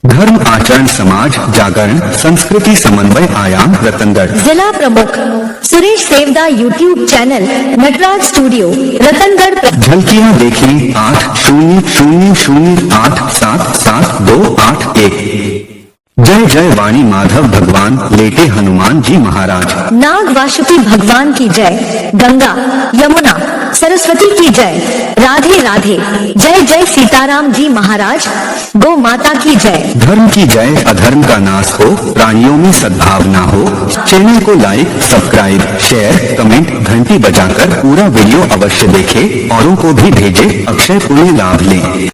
धर्म आचरण समाज जागरण संस्कृति समन्वय आयाम रतनगढ़। जिला प्रमुख Suresh Devda YouTube channel Nataraj studio Ratangarh. झलकियां देखी 8000877281। जय जय वाणी माधव भगवान लेटे हनुमान जी महाराज। नाग वासुकी भगवान की जय। गंगा यमुना सरस्वती की जय। राधे राधे। जय जय सीताराम जी महाराज। गौ माता की जय। धर्म की जय अधर्म का नाश हो, प्राणियों में सद्भावना हो। चैनल को लाइक सब्सक्राइब शेयर कमेंट घंटी बजाकर पूरा वीडियो अवश्य देखें, औरों को भी भेजें, अक्षय पुण्य लाभ लें।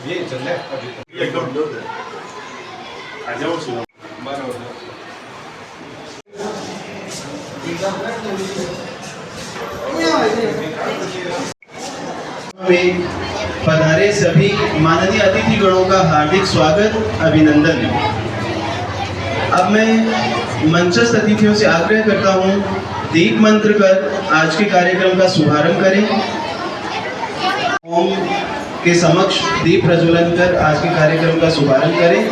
ये चल रहा है अभी एकदम दूर है आ जाओ सुनो बराबर में पधारे सभी माननीय अतिथिगणों का हार्दिक स्वागत अभिनंदन। अब मैं मंचस्थ अतिथियों से आग्रह करता हूं दीप मंत्र कर आज के कार्यक्रम का शुभारंभ करें। ओम के समक्ष दीप प्रज्वलन कर आज के कार्यक्रम का शुभारंभ करें।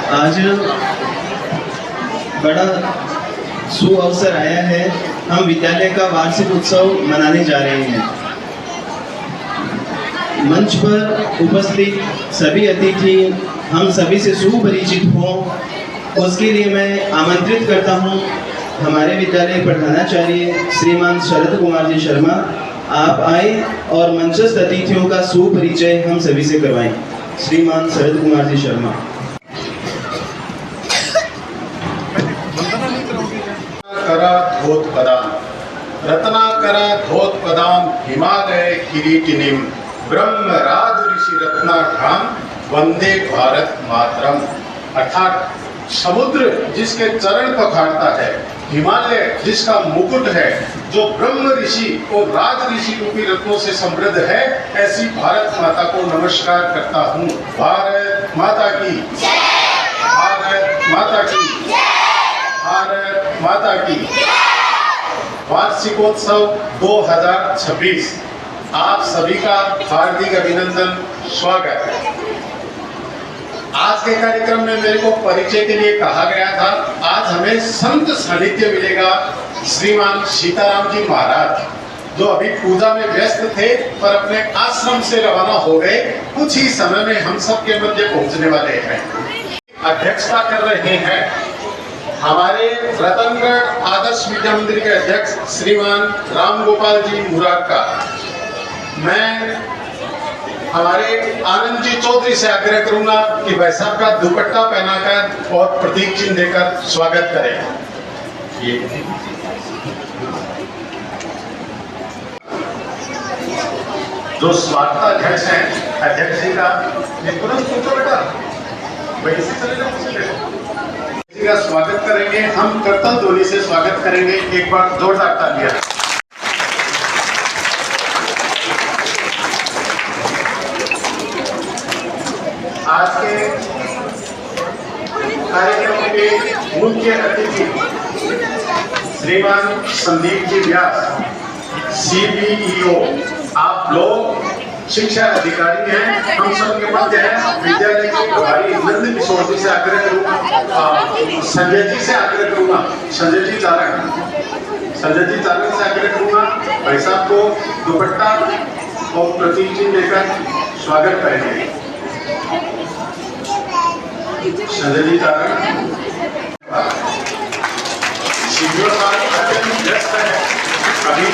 आज बड़ा सुअवसर आया है। हम विद्यालय का वार्षिक उत्सव मनाने जा रहे हैं। मंच पर उपस्थित सभी अतिथि हम सभी से सुपरिचित हों, उसके लिए मैं आमंत्रित करता हूं हमारे विद्यालय प्रधानाचार्य श्रीमान शरद कुमार जी शर्मा। आप आए और मंचस्थ अतिथियों का सुपरिचय हम सभी से करवाएं। श्रीमान शरद कुमार जी शर्मा। रत्नाकर धोत्पदाम हिमालय किरीटिनीम ब्रह्मराज ऋषि रत्नाघाम वंदे भारत मातरम। अर्थात समुद्र जिसके चरण पखाड़ता है, हिमालय जिसका मुकुट है, जो ब्रह्म ऋषि और राज ऋषि रूपी रत्नों से समृद्ध है, ऐसी भारत माता को नमस्कार करता हूँ। भारत माता की जय। भारत माता की जय। भारत माता की वार्षिकोत्सव 2026 आप सभी का हार्दिक अभिनंदन स्वागत है। आज के कार्यक्रम में मेरे को परिचय के लिए कहा गया था। आज हमें संत सानिध्य मिलेगा श्रीमान सीताराम जी महाराज, जो अभी पूजा में व्यस्त थे पर अपने आश्रम से रवाना हो गए। कुछ ही समय में हम सब के मध्य पहुंचने वाले हैं। अध्यक्षता कर रहे हैं हमारे रतनगढ़ आदर्श विद्या मंदिर के अध्यक्ष श्रीमान राम गोपाल जी मुरारका। मैं हमारे आनंद जी चौधरी से आग्रह करूंगा कि भाई साहब का दुपट्टा पहनाकर और प्रतीक चिन्ह देकर स्वागत करें। ये जो स्वागताध्यक्ष हैं अध्यक्ष जी का, ये तुरंत पूछो बेटा, वैसे चलेगा जी का स्वागत करेंगे। हम करतल ध्वनि से स्वागत करेंगे। एक बार जोरदार तालियां। आज के कार्यक्रम के मुख्य अतिथि श्रीमान संदीप जी व्यास, CBEO। आप लोग शिक्षा अधिकारी हैं, हम सबके मध्य हैं। विद्यालय के प्रभारी नंद किशोर जी से आग्रह करूंगा, संजय जी से आग्रह करूंगा, संजय जी चारण से आग्रह करूंगा भाई साहब को दुपट्टा और प्रतीक चिन्ह देकर स्वागत करेंगे। संजय जी चारण शिविर अत्यंत व्यस्त है। अभी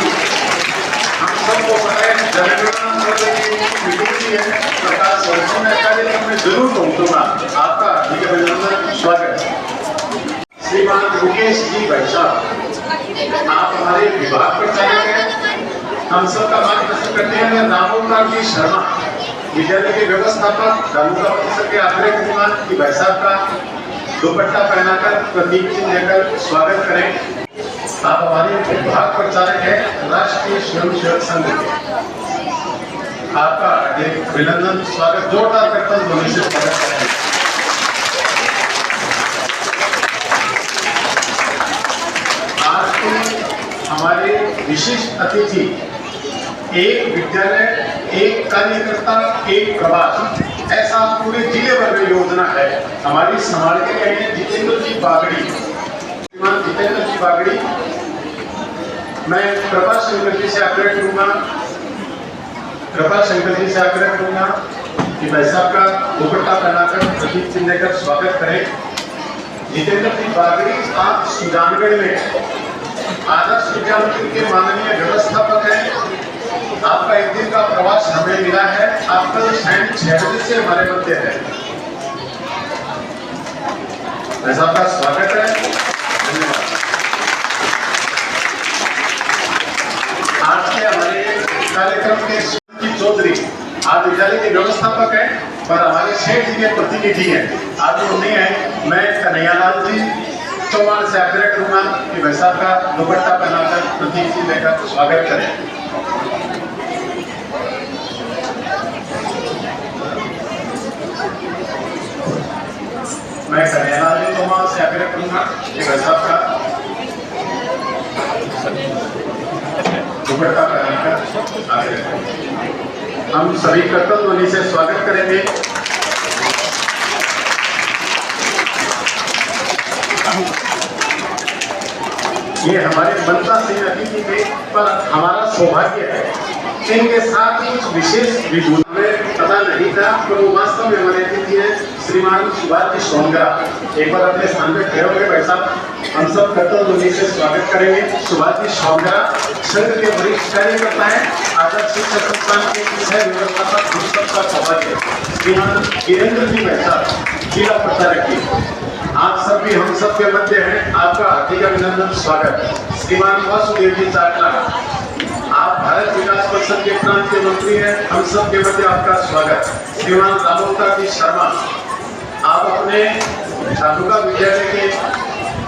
हम सबको पता है जनगणना है, प्रकाश कार्यक्रम में जरूर पहुंचूंगा। आपका हार्दिक अभिनंदन, स्वागत। श्रीमान मुकेश जी भाई साहब, आप हमारे विभाग प्रचारक हैं, हम सबका मार्गदर्शन करते हैं। रामोकार जी शर्मा, विद्यालय के व्यवस्थापक, धानुका परिषद के आग्रह करूंगा कि भाई साहब का दुपट्टा पहनाकर प्रतीक चिन्ह देकर स्वागत करें। आप हमारे विभाग प्रचारक हैं राष्ट्रीय स्वयंसेवक संघ के, आपका अभिनंदन, स्वागत। जोरदार करतल ध्वनि से स्वागत करें। आज के हमारे विशिष्ट अतिथि, एक विद्यालय, एक कार्यकर्ता, एक प्रवास, ऐसा पूरे जिले भर में योजना है। हमारी संभाल के कहें जितेंद्र जी बागड़ी, जितेंद्र जी बागड़ी। मैं कृपा शंकर जी से आग्रह करूंगा कि भाई साहब का दुपट्टा पहनाकर प्रतीक चिन्ह देकर स्वागत करें। जितेंद्र जी बागड़ी, आप सुजानगढ़ में आदर्श विद्या मंदिर के माननीय व्यवस्थापक हैं। आपका एक दिन का प्रवास हमें मिला है। आप कल शाम 6 बजे से हमारे मध्य है। भाई साहब का स्वागत है, धन्यवाद। आज के हमारे कार्यक्रम के चौधरी, आप विद्यालय के व्यवस्थापक हैं पर हमारे शेठ जी के प्रतिनिधि हैं। आज वो नहीं है। मैं कन्हैयालाल जी चौहान से आग्रह करूंगा कि भाई साहब का दुपट्टा पहनाकर प्रतीक चिन्ह देकर स्वागत करें। मैं कन्हैयालाल जी चौहान से आग्रह करूंगा कि भाई साहब का दुपट्टा पहनाकर आग्रह करें। हम सभी कर्तव्य ध्वनि से स्वागत करेंगे। ये हमारे बनता सिंह अतिथि थे, पर हमारा सौभाग्य है इनके साथ कुछ विशेष विभूति पता नहीं था, पर वो वास्तव में हमारे अतिथि है श्रीमान सुभाष जी सोनगरा। एक बार अपने स्थान पे खड़े होंगे भाई साहब, हम सब कर्तव्य ध्वनि से स्वागत करेंगे। सुभाष जी सोनगरा संघ के वरिष्ठ कार्यकर्ता है, आदर्श शिक्षा संस्थान के सह व्यवस्थापक का सौभाग्य श्रीमान वीरेंद्र जी भाई साहब, जिला प्रचारक जी। आप सब भी हम सब के मध्य हैं, आपका हार्दिक अभिनंदन, स्वागत। श्रीमान वासुदेव जी चाटला, आप भारत विकास परिषद के प्रांतीय मंत्री हैं, हम सब के मध्य आपका स्वागत। श्रीमान रामोकार जी शर्मा, आप अपने धानुका विद्यालय के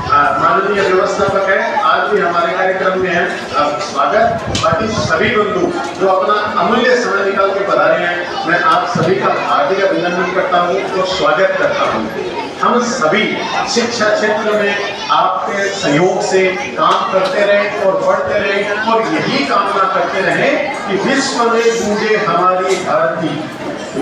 माननीय व्यवस्थापक हैं, आज भी हमारे कार्यक्रम में हैं, आप स्वागत। बाकी सभी बंधु जो अपना अमूल्य समय निकाल के पधारे हैं, मैं आप सभी का हार्दिक अभिनंदन करता हूँ और स्वागत करता हूँ। हम सभी शिक्षा क्षेत्र में आपके सहयोग से काम करते रहे और बढ़ते रहे और यही कामना करते रहे कि विश्व में गूंजे हमारी भारती,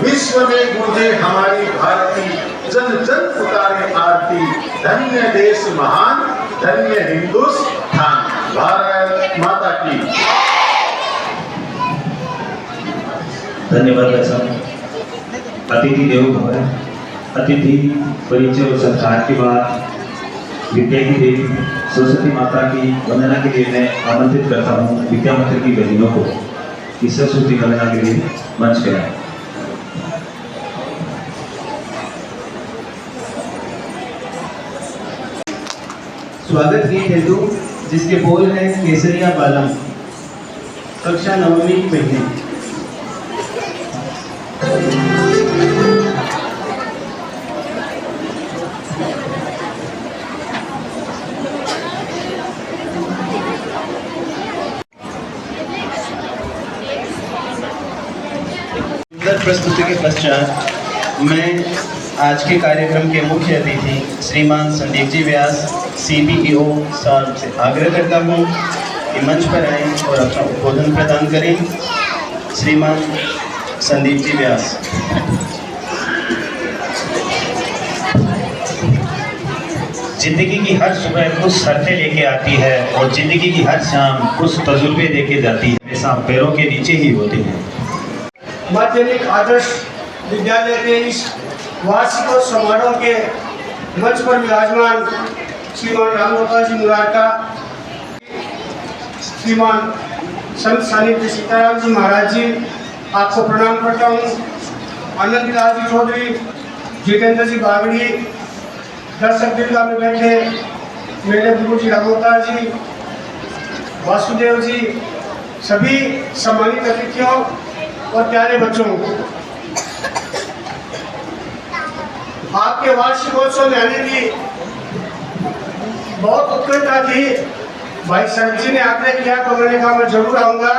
विश्व में गूंजे हमारी भारती, जन जन पुकारे आरती, धन्य देश महान, धन्य हिंदुस्तान, भारत माता की। धन्यवाद। अतिथि देवो भव। अतिथि परिचय और सत्कार के बाद विद्या की देवी सरस्वती माता की वंदना के लिए मैं आमंत्रित करता हूँ विद्या मंदिर की बहनों को कि सरस्वती वंदना के लिए मंच पे आए। स्वागत गीत हेतु जिसके बोल हैं केसरिया बालम, कक्षा नवमी की बहनें। सुंदर प्रस्तुति के पश्चात मैं आज के कार्यक्रम के मुख्य अतिथि श्रीमान संदीप जी व्यास CBEO साहब से आग्रह करता हूँ कि मंच पर आएं और अपना उद्बोधन प्रदान करें। श्रीमान संदीप जी व्यास। जिंदगी की हर सुबह कुछ शर्तें लेके आती है और जिंदगी की हर शाम कुछ तजुर्बे देके जाती है, हमेशा पैरों के नीचे ही होती है। माध्यमिक आदर्श विद्यालय के इस वार्षिक समारोह के मंच पर विराजमान श्रीमान रामगोपाल जी मुरारका, श्रीमान संत सानिध्य सीताराम जी महाराज जी, आपको प्रणाम करता हूँ। आनंद लाल जी चौधरी, जितेंद्र जी बागड़ी, दर्शक दीर्घा में बैठे मेरे गुरु जी रामगोपाल जी, वासुदेव जी, सभी सम्मानित अतिथियों और प्यारे बच्चों, आपके वार्षिकोत्सव में आने की बहुत उत्कंठा थी। भाई सर जी ने आग्रह किया तो मैंने कहा मैं जरूर आऊंगा।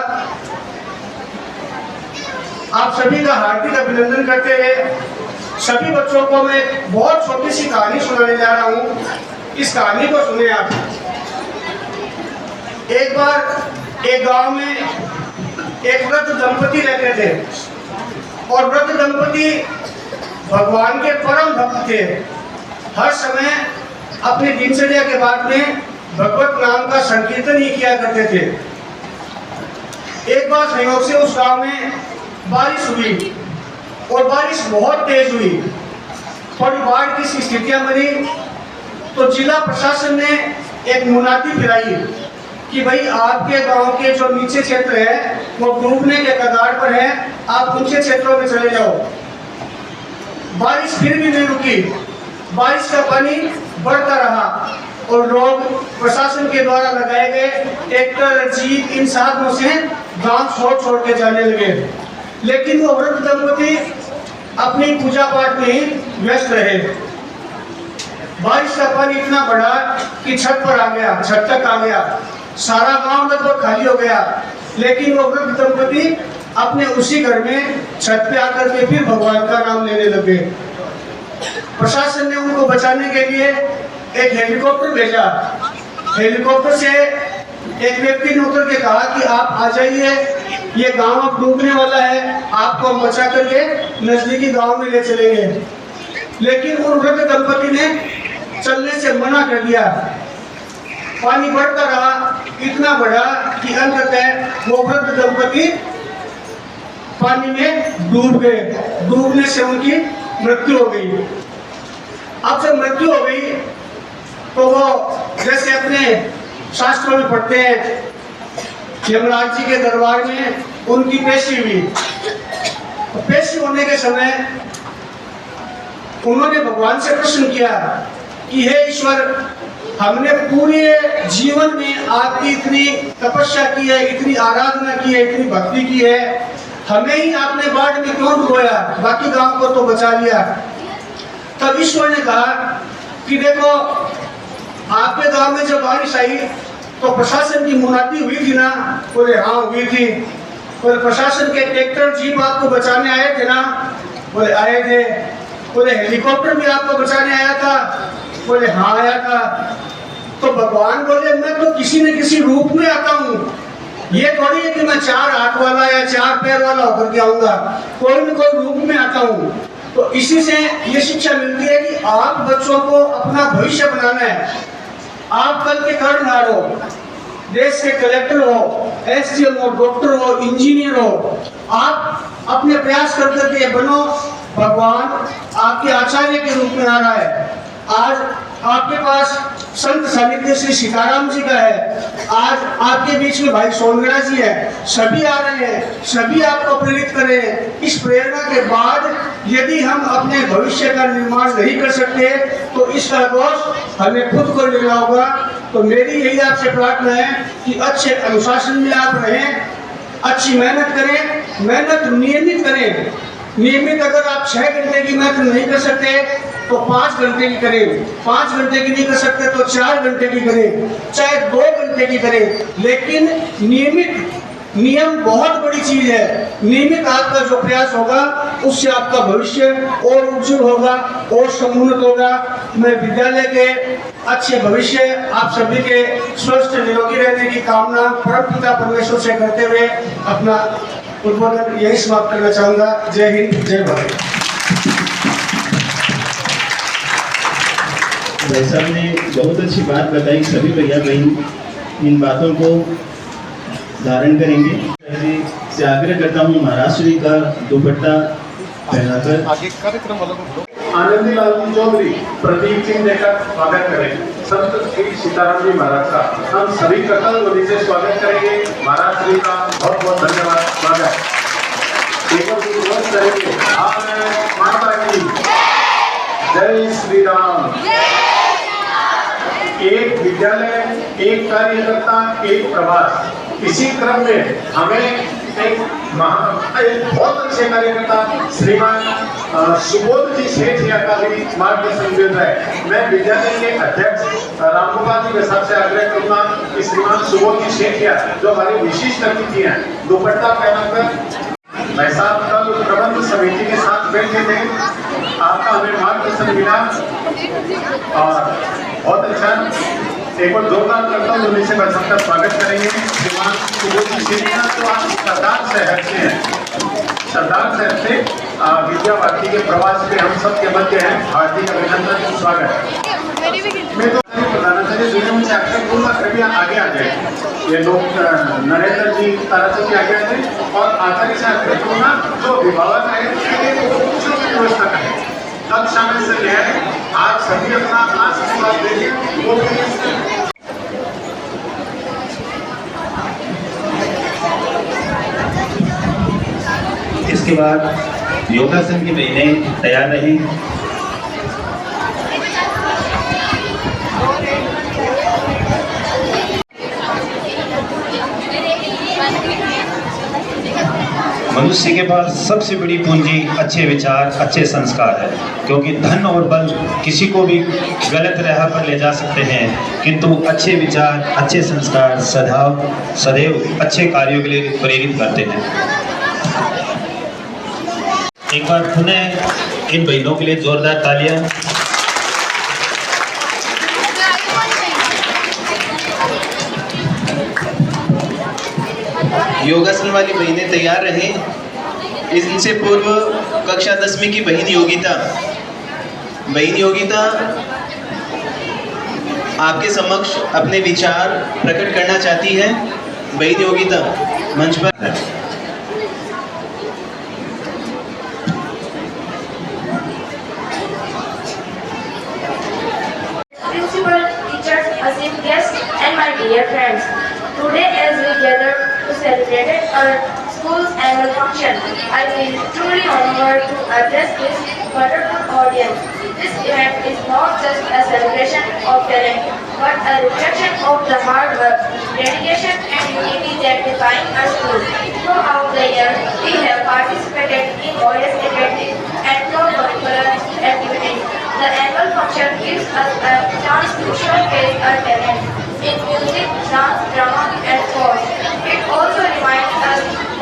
आप सभी का हार्दिक अभिनंदन करते हुए सभी बच्चों को मैं बहुत छोटी सी कहानी सुनाने जा रहा हूँ। इस कहानी को सुने आप। एक बार एक गांव में एक वृद्ध दंपति रहते थे और वृद्ध दंपति भगवान के परम भक्त थे। हर समय अपनी दिनचर्या के बाद में भगवत नाम का संकीर्तन ही किया करते थे। एक बार संयोग से उस गांव में बारिश हुई और बारिश बहुत तेज हुई। थोड़ी बाढ़ की स्थितियां बनी तो जिला प्रशासन ने एक मुनादी फिराई कि भाई आपके गांव के जो नीचे क्षेत्र है वो डूबने के कगार पर है, आप ऊंचे क्षेत्रों में चले जाओ। बारिश फिर भी नहीं रुकी, बारिश का पानी बढ़ता रहा और लोग प्रशासन के द्वारा लगाए गए ट्रैक्टर, जीप, इन साधनों से गांव छोड़ के जाने लगे। लेकिन वो वृद्ध दंपति अपनी पूजा पाठ में ही व्यस्त रहे। बारिश का पानी इतना बढ़ा कि छत पर आ गया, छत तक आ गया, सारा गांव लगभग खाली हो गया। लेकिन वो वृद्ध दंपति अपने उसी घर में छत पे आकर के फिर भगवान का नाम लेने लगे। प्रशासन ने उनको बचाने के लिए एक हेलीकॉप्टर भेजा। हेलीकॉप्टर से एक व्यक्ति ने उतर के कहा कि आप आ जाइए, ये गांव अब डूबने वाला है, आपको हम बचा करके नजदीकी गांव में ले चलेंगे। लेकिन उन वृद्ध दंपति ने चलने से मना कर दिया। पानी बढ़ता रहा, इतना बढ़ा कि अंततः वो वृद्ध दंपति पानी में डूब गए। डूबने से उनकी मृत्यु हो गई। अब जब मृत्यु हो गई तो वो जैसे अपने शास्त्रों में पढ़ते हैं, यमराज जी के दरबार में उनकी पेशी हुई। पेशी होने के समय उन्होंने भगवान से प्रश्न किया कि हे ईश्वर, हमने पूरे जीवन में आपकी इतनी तपस्या की है, इतनी आराधना की है, इतनी भक्ति की है, हमें ही आपने बाढ़ में क्यों डुबोया, बाकी गांव को तो बचा लिया। तब ईश्वर ने कहा कि देखो, आपके गांव में जब बारिश आई तो प्रशासन की मुनादी हुई थी ना? बोले हाँ हुई थी। बोले प्रशासन के ट्रैक्टर, जीप आपको बचाने आए थे ना? बोले आए थे। बोले हेलीकॉप्टर भी आपको बचाने आया था? बोले हाँ आया था। तो भगवान बोले मैं तो किसी न किसी रूप में आता हूँ, ये थोड़ी है कि मैं 4 हाथ वाला या 4 पैर वाला होकर के आऊंगा, कोई न कोई रूप में आता हूँ। तो इसी से ये शिक्षा मिलती है कि आप बच्चों को अपना भविष्य बनाना है। आप कल के कर्णधार हो, देश के कलेक्टर हो, SDM हो, डॉक्टर हो, इंजीनियर हो, आप अपने प्रयास कर करके बनो भगवान आपके आचार्य के रूप में आ रहा है। आज आपके पास संत सानिध्य श्री सीताराम जी का है। आज आपके बीच में भाई सोनगरा जी है। सभी आ रहे हैं, सभी आपको प्रेरित कर रहे हैं। इस प्रेरणा के बाद यदि हम अपने भविष्य का निर्माण नहीं कर सकते तो इसका दोष हमें खुद को लेना होगा। तो मेरी यही आपसे प्रार्थना है कि अच्छे अनुशासन में आप रहें, अच्छी मेहनत करें, मेहनत नियमित करें। नियमित अगर आप 6 घंटे की मेहनत नहीं कर सकते तो 5 घंटे की करें, 5 घंटे की नहीं कर सकते तो 4 घंटे की करें, चाहे 2 घंटे की करें, लेकिन नियमित नियम बहुत बड़ी चीज है। नियमित आपका जो प्रयास होगा उससे आपका भविष्य और उज्जवल होगा और समुन्नत होगा। मैं विद्यालय के अच्छे भविष्य आप सभी के स्वस्थ निरोगी रहने की कामना परम पिता परमेश्वर से करते हुए अपना उद्बोधन यही समाप्त करना चाहूंगा। जय हिंद, जय भारत। भाई साहब ने बहुत अच्छी बात बताई। सभी भैया बहन इन बातों को धारण करेंगे। से आग्रह करता हूँ महाराष्ट्री का दुपट्टा पहनाकर आनंदी लाल जी चौधरी प्रदीप सिंह देकर स्वागत करें। संत श्री सीताराम जी महाराज का हम सभी कटल ध्वनि से स्वागत करेंगे। महाराज श्री का बहुत बहुत धन्यवाद, स्वागत। एक और विरोध करेंगे। भारत माता की जय श्री राम। एक विद्यालय, एक कार्यकर्ता, एक प्रवास। इसी क्रम में हमें एक बहुत अच्छे कार्यकर्ता श्रीमान सुबोध जी सेठ का भी मार्गदर्शन मिल रहा है। मैं विद्यालय के अध्यक्ष रामगोपाल जी के साथ से आग्रह करूंगा कि श्रीमान सुबोध जी सेठ जो हमारे विशिष्ट अतिथि हैं, दुपट्टा पहनकर भाई साहब कल प्रबंध समिति के साथ बैठे थे, आपका हमें मार्गदर्शन मिला और बहुत अच्छा। एक और जोरदार करता हूँ जो से मैं सबका स्वागत करेंगे। श्रीमान सुबोध जी सेठ तो आप सरदार शहर से हैं, सरदार शहर से विद्या भारती के प्रवास पे हम सब के मध्य हैं। हार्दिक अभिनंदन, स्वागत। मैं तो प्रधानाचार्य जी मुझसे आग्रह करूंगा कृपया आगे आ जाए। ये लोग नरेंद्र जी ताराचंद जी आगे आ जाए और आचार्य से आग्रह करूंगा जो अभिभावक है उसकी व्यवस्था करें। कक्षा में से ले आज सभी अपना आशीर्वाद देंगे। इसके बाद योगासन की महीने तैयार रहें। मनुष्य के पास सबसे बड़ी पूंजी अच्छे विचार, अच्छे संस्कार है, क्योंकि धन और बल किसी को भी गलत राह पर ले जा सकते हैं, किंतु अच्छे विचार, अच्छे संस्कार सदैव अच्छे कार्यों के लिए प्रेरित करते हैं। एक बार पुनः इन बहनों के लिए जोरदार तालियां। योगासन वाली बहनें तैयार रहें। इनसे पूर्व कक्षा 10वीं की बहन योगिता आपके समक्ष अपने विचार प्रकट करना चाहती है। बहन योगिता मंच पर है। Principal, teachers, esteemed guests, and my dear friends. Today, as we gather to celebrate our school's annual function, I feel truly honored to address this wonderful audience. This event is not just a celebration of talent, but a reflection of the hard work, dedication, and unity that define our school. Throughout the year, we have participated in various academic and co-curricular activities. The annual function gives us a chance to showcase our talent in music, dance, drama, and sports. It also reminds us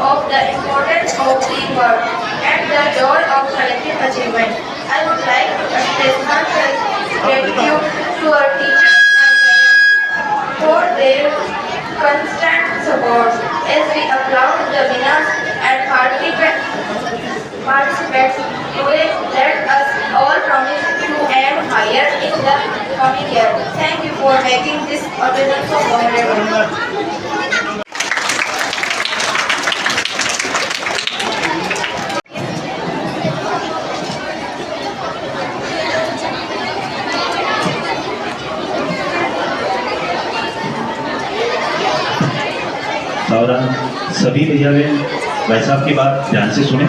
of the importance of teamwork and the joy of collective achievement. I would like to express heartfelt gratitude to our teachers and parents for their constant support. As we applaud the winners and participants today, let us all promise to aim higher in the coming year. Thank you for making this occasion so memorable. सावधान सभी भैया बहन भाई साहब की बात ध्यान से सुने।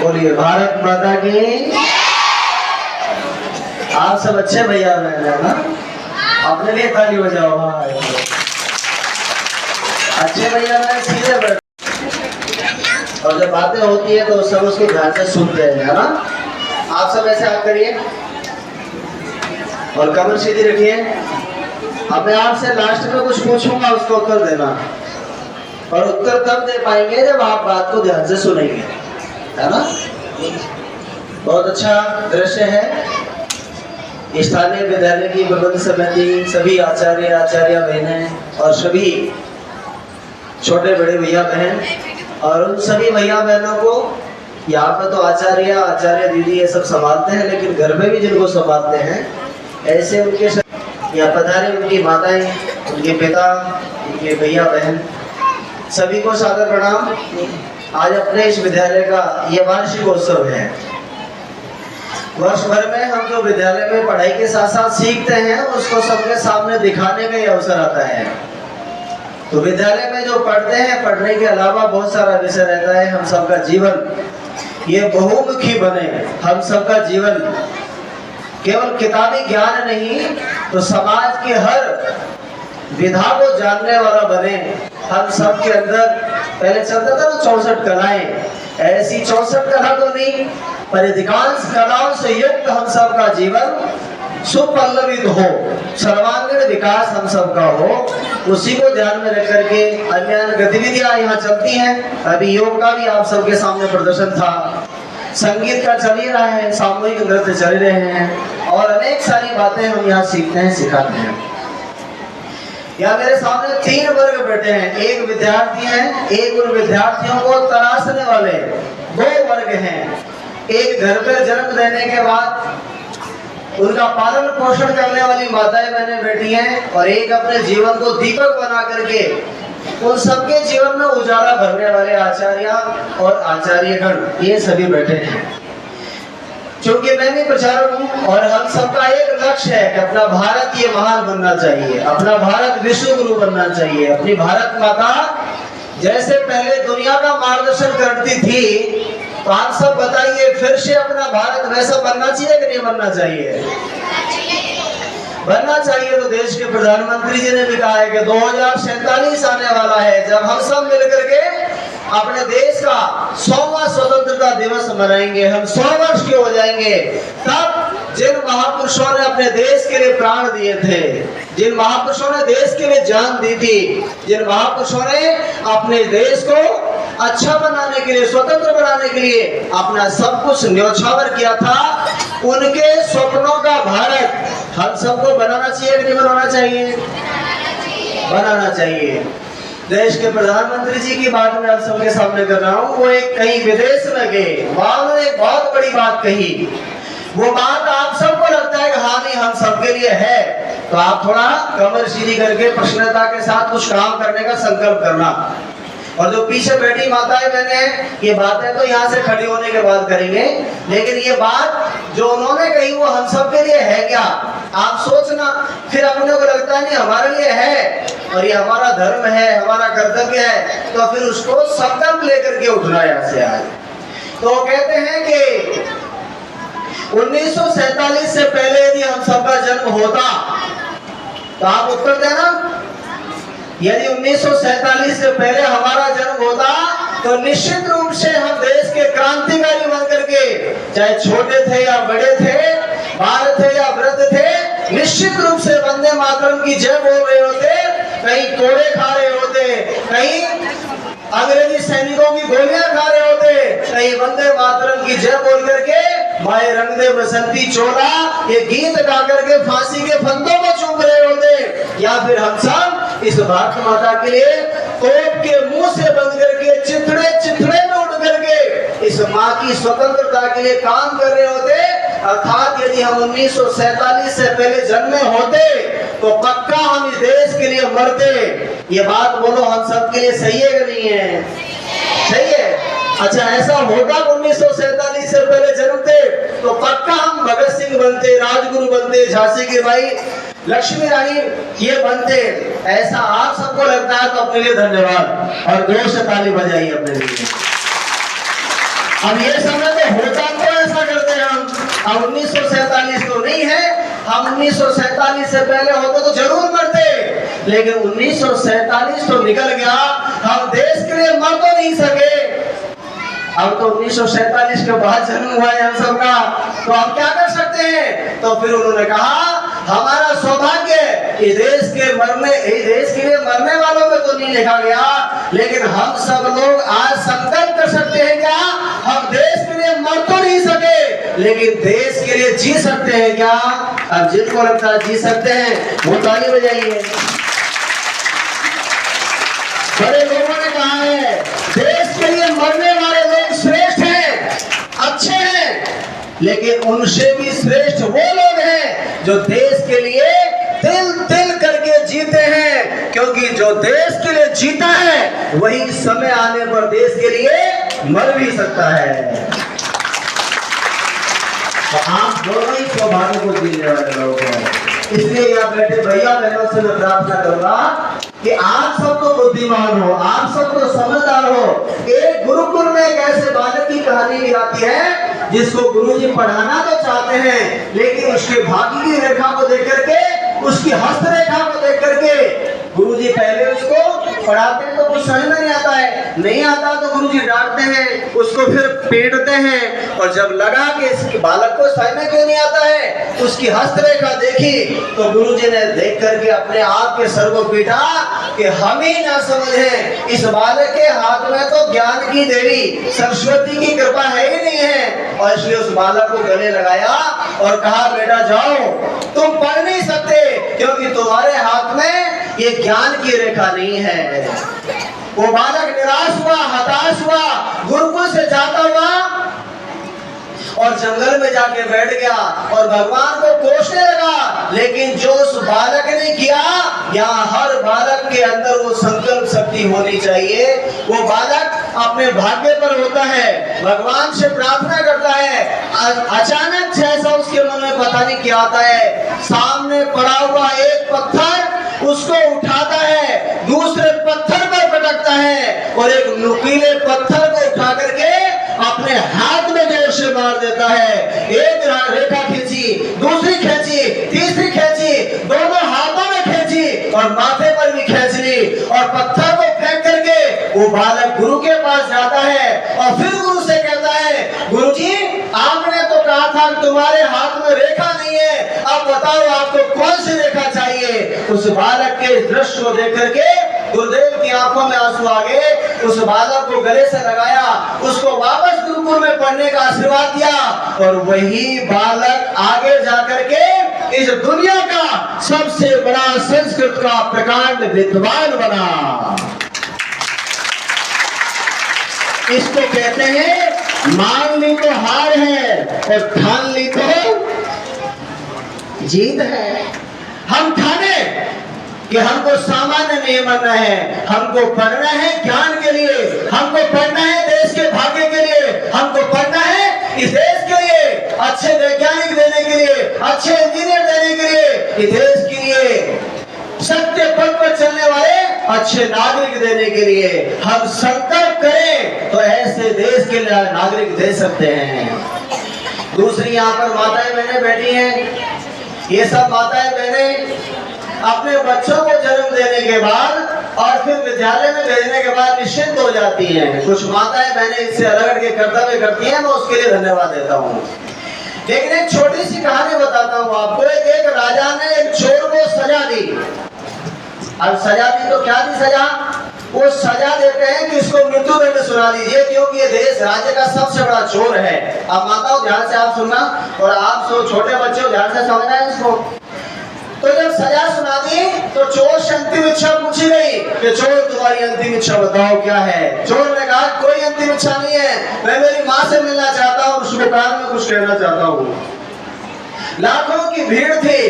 बोलिए भारत माता की। आप सब अच्छे भैया बहन है ना, अपने लिए ताली बजाओ भाई। अच्छे भैया बहन सीधे बैठ, और जब बातें होती है तो सब उसको ध्यान से सुनते हैं, है ना। आप सब ऐसे आप करिए और कमर सीधी रखिए। अब मैं आपसे लास्ट में कुछ पूछूंगा, उसका उत्तर देना, और उत्तर तब दे पाएंगे जब आप बात को ध्यान से सुनेंगे, है ना। बहुत अच्छा दृश्य है। स्थानीय विद्यालय की प्रबंध समिति, सभी आचार्य आचार्य बहनें और सभी छोटे बड़े भैया बहन, और उन सभी भैया बहनों को यहाँ पर तो आचार्य आचार्य दीदी ये सब संभालते हैं, लेकिन घर में भी जिनको संभालते हैं, ऐसे उनके यहाँ पधारे उनकी माताएं, उनके पिता, उनके भैया बहन, सभी को सादर प्रणाम। आज अपने इस विद्यालय का ये वार्षिक उत्सव है। वर्ष भर में हम जो विद्यालय में पढ़ाई के साथ साथ सीखते हैं, उसको सबके सामने दिखाने का ये अवसर आता है। तो विद्यालय में जो पढ़ते हैं, पढ़ने के अलावा बहुत सारा विषय रहता है। हम सबका जीवन ये बहुमुखी बने, हम सबका जीवन केवल किताबी ज्ञान नहीं, तो समाज के हर विधा को जानने वाला बने। हम सब के अंदर पहले चलता था ना 64 कलाएं, ऐसी 64 कला तो नहीं, पर अधिकांश कलाओं से युक्त हम सबका जीवन सुपल्लवित हो, सर्वांगीण विकास हम सबका हो। उसी को ध्यान में रख करके अन्य गतिविधियां यहाँ चलती हैं। अभी योग का भी आप सबके सामने प्रदर्शन था, संगीत का चल ही रहा है, सामूहिक नृत्य चल रहे हैं, और अनेक सारी बातें हम यहाँ सीखते हैं, सिखाते हैं। यहाँ मेरे सामने 3 वर्ग बैठे हैं। एक विद्यार्थी हैं, एक उन विद्यार्थियों को तराशने वाले 2 वर्ग हैं। एक घर पर जन्म देने के बाद उनका पालन पोषण करने वाली माताएं बहनें बैठी हैं, और एक अपने जीवन को दीपक बना करके उन सबके जीवन में उजाला भरने वाले आचार्य और आचार्यगण, ये सभी बैठे हैं। क्योंकि मैं भी प्रचारक हूँ, और हम सबका एक लक्ष्य है कि अपना भारत ये महान बनना चाहिए, अपना भारत विश्व गुरु बनना चाहिए। अपनी भारत माता जैसे पहले दुनिया का मार्गदर्शन करती थी, तो आप सब बताइए फिर से अपना भारत वैसा बनना चाहिए कि नहीं बनना चाहिए? बनना चाहिए। तो देश के प्रधानमंत्री जी ने भी कहा है कि 2047 आने वाला है, जब हम सब मिलकर के अपने देश का 100वां स्वतंत्रता दिवस मनाएंगे, हम 100 वर्ष के हो जाएंगे। तब जिन महापुरुषों ने अपने देश के लिए प्राण दिए थे, जिन महापुरुषों ने देश के लिए जान दी थी, जिन महापुरुषों ने अपने देश को अच्छा बनाने के लिए, स्वतंत्र बनाने के लिए अपना सब कुछ न्योछावर किया था, उनके स्वप्नों का भारत हम सबको बनाना चाहिए कि नहीं बनाना चाहिए? बनाना चाहिए। देश के प्रधानमंत्री जी की बात मैं आप सबके सामने कर रहा हूँ। वो एक कहीं विदेश में गए, वहां उन्होंने एक बहुत बड़ी बात कही। वो बात आप सबको लगता है कि हाँ नहीं हम सबके लिए है, तो आप थोड़ा कमर सीधी करके प्रसन्नता के साथ कुछ काम करने का संकल्प करना। और जो पीछे बैठी माताएं बहने हैं, ये बातें तो यहाँ से खड़ी होने के बाद करेंगे, लेकिन ये बात जो उन्होंने कही वो हम सब के लिए है क्या? आप सोचना, फिर अपने को लगता है नहीं हमारे लिए है और ये हमारा धर्म है, हमारा कर्तव्य है, तो फिर उसको संकल्प लेकर के उठना यहाँ से आज। तो कहते हैं कि 1947 से पहले यदि हम सबका जन्म होता, तो आप उत्तर देना। यदि 1947 से पहले हमारा जन्म होता, तो निश्चित रूप से हम देश के क्रांतिकारी बन करके, चाहे छोटे थे या बड़े थे, बाल थे या वृद्ध थे, निश्चित रूप से वंदे मातरम की जय बोल रहे होते, कहीं कोड़े खा रहे होते, कहीं अंग्रेजी सैनिकों की गोलियां खा रहे होते, कहीं वंदे मातरम की जय बोल करके माए रंग दे बसंती चोला ये गीत गा करके फांसी के फंदों को चूम रहे होते, या फिर हम सब इस भारत माता के लिए तोप के मुंह से बंद करके चिथड़े चिथड़े में उड़ करके इस माँ की स्वतंत्रता के लिए काम कर रहे होते। अर्थात यदि हम 1947 से पहले जन्मे होते तो पक्का हम इस देश के लिए मरते। ये बात बोलो हम सब के लिए सही है कि नहीं है? सही है। अच्छा, ऐसा होता 1947 से पहले जन्मते तो पक्का हम भगत सिंह बनते, राजगुरु बनते, झांसी की बाई लक्ष्मी रानी ये बनते, ऐसा आप सबको लगता है तो अपने लिए धन्यवाद और जोर से ताली बजाइए अपने लिए। अब ये समय तो होता तो ऐसा करते हैं हम। अब 1947 तो नहीं है, हम 1947 से पहले होते तो जरूर मरते, लेकिन 1947 तो निकल गया, हम देश के लिए मर तो नहीं सके। अब तो 1947 के बाद जन्म हुआ है हम सबका, तो हम क्या कर सकते हैं? तो फिर उन्होंने कहा हमारा सौभाग्य इस देश के लिए मरने वालों में तो नहीं लिखा गया, लेकिन हम सब लोग आज संकल्प कर सकते हैं क्या? हम देश के लिए मर तो नहीं सके, लेकिन देश के लिए जी सकते हैं क्या? अब जिनको लगता है जी सकते हैं वो ताली बजाइए। बड़े लोगों ने कहा है देश के लिए मरने वाले लोग श्रेष्ठ हैं, अच्छे हैं, लेकिन उनसे भी श्रेष्ठ वो लोग हैं जो देश के लिए दिल दिल करके जीते हैं, क्योंकि जो देश के लिए जीता है वही समय आने पर देश के लिए मर भी सकता है। तो आप दोनों ही सौभाग्य को जीने वाले लोग हैं। इसलिए यहाँ बैठे भैया बहनों से मैं प्रार्थना करूंगा कि आप सब तो बुद्धिमान हो, आप सब तो समझदार हो। एक गुरुकुल में एक ऐसे बालक की कहानी भी आती है जिसको गुरुजी पढ़ाना तो चाहते हैं, लेकिन उसके भाग्य की रेखा को देख करके, उसकी हस्तरेखा को देख करके गुरुजी पहले उसको पढ़ाते हैं तो कुछ समझ में नहीं आता है, नहीं आता तो गुरुजी डांटते हैं, उसको फिर पीटते हैं, और जब लगा कि इस बालक को समझ में क्यों नहीं आता है, उसकी हस्तरेखा देखी तो गुरुजी ने देख करके अपने आप के सर को पीटा कि हम ही ना समझे, इस बालक के हाथ में तो ज्ञान की देवी सरस्वती की कृपा है ही नहीं है। और इसलिए उस बालक को गले लगाया और कहा बेटा जाओ, तुम पढ़ नहीं सकते क्योंकि तुम्हारे हाथ में ये ज्ञान की रेखा नहीं है। वो बालक निराश हुआ, हताश हुआ, गुरुकुल से जाता हुआ और जंगल में जाके बैठ गया और भगवान को कोसने लगा। लेकिन जो उस बालक ने किया, यहाँ हर बालक के अंदर वो संकल्प शक्ति होनी चाहिए। वो बालक अपने भाग्य पर होता है, भगवान से प्रार्थना करता है, अचानक जैसा उसके मन में पता नहीं क्या आता है, सामने पड़ा हुआ एक पत्थर उसको उठाता है, दूसरे पत्थर पर पटकता है और एक नुकीले पत्थर को उठा करके अपने हाथ में जोर से मार देता है। एक रेखा खींची, दूसरी खींची, तीसरी खींची, दोनों हाथों में खींची और माथे पर भी खींच ली और पत्थर को फेंक करके वो बालक गुरु के पास जाता है और फिर गुरु से कहता है गुरुजी आपने तो कहा था तुम्हारे हाथ में रेखा नहीं है, अब बताओ आपको कौन सी रेखा चाहिए। उस बालक के दृश्य को देख करके गुरुदेव की आंखों में आंसू आ गए। उस बालक को गले से लगाया, उसको वापस गुरुकुल में पढ़ने का आशीर्वाद दिया और वही बालक आगे जाकर के इस दुनिया का सबसे बड़ा संस्कृत का प्रकांड विद्वान बना। इसको कहते हैं मान ली तो हार है और ठान ली तो जीत है। हम ठाने कि हमको सामान्य नहीं बनना है, हमको पढ़ना है ज्ञान के लिए, हमको पढ़ना है देश के भाग्य के लिए, हमको पढ़ना है इस देश के लिए अच्छे वैज्ञानिक देने के लिए, अच्छे इंजीनियर देने के लिए, इस देश के लिए सत्य पथ पर चलने वाले अच्छे नागरिक देने के लिए। हम संकल्प करें तो ऐसे देश के लिए नागरिक दे सकते हैं। दूसरी यहाँ पर माताएं बहनें बैठी हैं, ये सब माताएं बहनें अपने बच्चों को जन्म देने के बाद और फिर विद्यालय में भेजने के बाद निश्चिंत हो जाती हैं। कुछ माताएं बहनें इससे अलग हट के कर्तव्य करती हैं, मैं उसके लिए धन्यवाद देता हूँ। लेकिन एक छोटी सी कहानी बताता हूँ आपको। एक राजा ने एक चोर को सजा दी। अब सजा दी तो क्या दी सजा? वो सजा देते हैं कि इसको मृत्यु दंड सुना दीजिए क्योंकि ये देश राज्य का सबसे बड़ा चोर है। अब माताओं ध्यान से आप सुनना और आप छोटे बच्चों ध्यान से समझना है इसको। तो जब सजा सुना दी तो चोर से अंतिम इच्छा पूछी गई कि चोर तुम्हारी अंतिम इच्छा बताओ क्या है। चोर ने कहा कोई अंतिम इच्छा नहीं है, मैं मेरी माँ से मिलना चाहता हूँ, उसके कान में कुछ कहना चाहता हूँ। लाखों की भीड़ थी,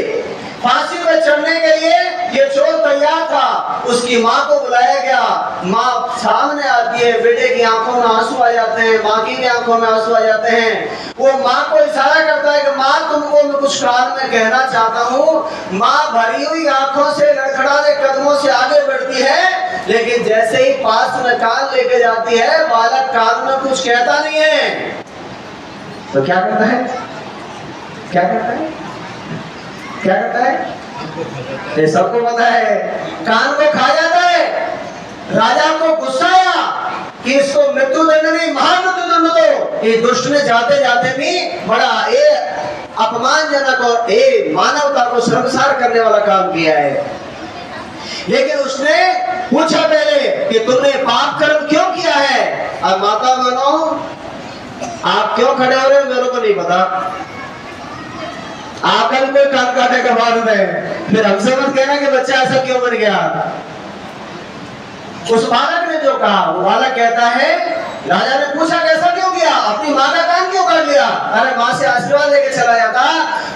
फांसी पर चढ़ने के लिए ये चोर तैयार था, उसकी माँ को बुलाया गया। माँ सामने आती है, बेटे की आंखों में आंसू आ जाते हैं, माँ की भी आंखों में आंसू आ जाते हैं। वो माँ को इशारा करता है कि माँ तुमको मैं कुछ कान में कहना चाहता हूँ। माँ भरी हुई आंखों से लड़खड़ाते कदमों से आगे बढ़ती है, लेकिन जैसे ही पास में कान लेके जाती है, बालक कान में कुछ कहता नहीं है। तो क्या करता है, क्या करता है, क्या करता है? ये सबको पता है, कान को खा जाता है। राजा को गुस्सा आया कि इसको मृत्युदंड नहीं, महामृत्युदंड दो। ये दुष्ट ने जाते जाते भी बड़ा अपमानजनक और मानवता को शर्मसार करने वाला काम किया है। लेकिन उसने पूछा पहले कि तुमने पाप कर्म क्यों किया है। अब माता बहनों, आप क्यों खड़े हो रहे हो मेरे को नहीं पता, आपका भी कोई कान काटे का बात है, फिर हमसे मत कहना कि बच्चा ऐसा क्यों बन गया। उस बालक ने जो कहा, वो बालक कहता है, राजा ने पूछा कैसा क्यों किया, अपनी माँ का कान क्यों काट लिया। अरे माँ से आशीर्वाद लेके चला जाता।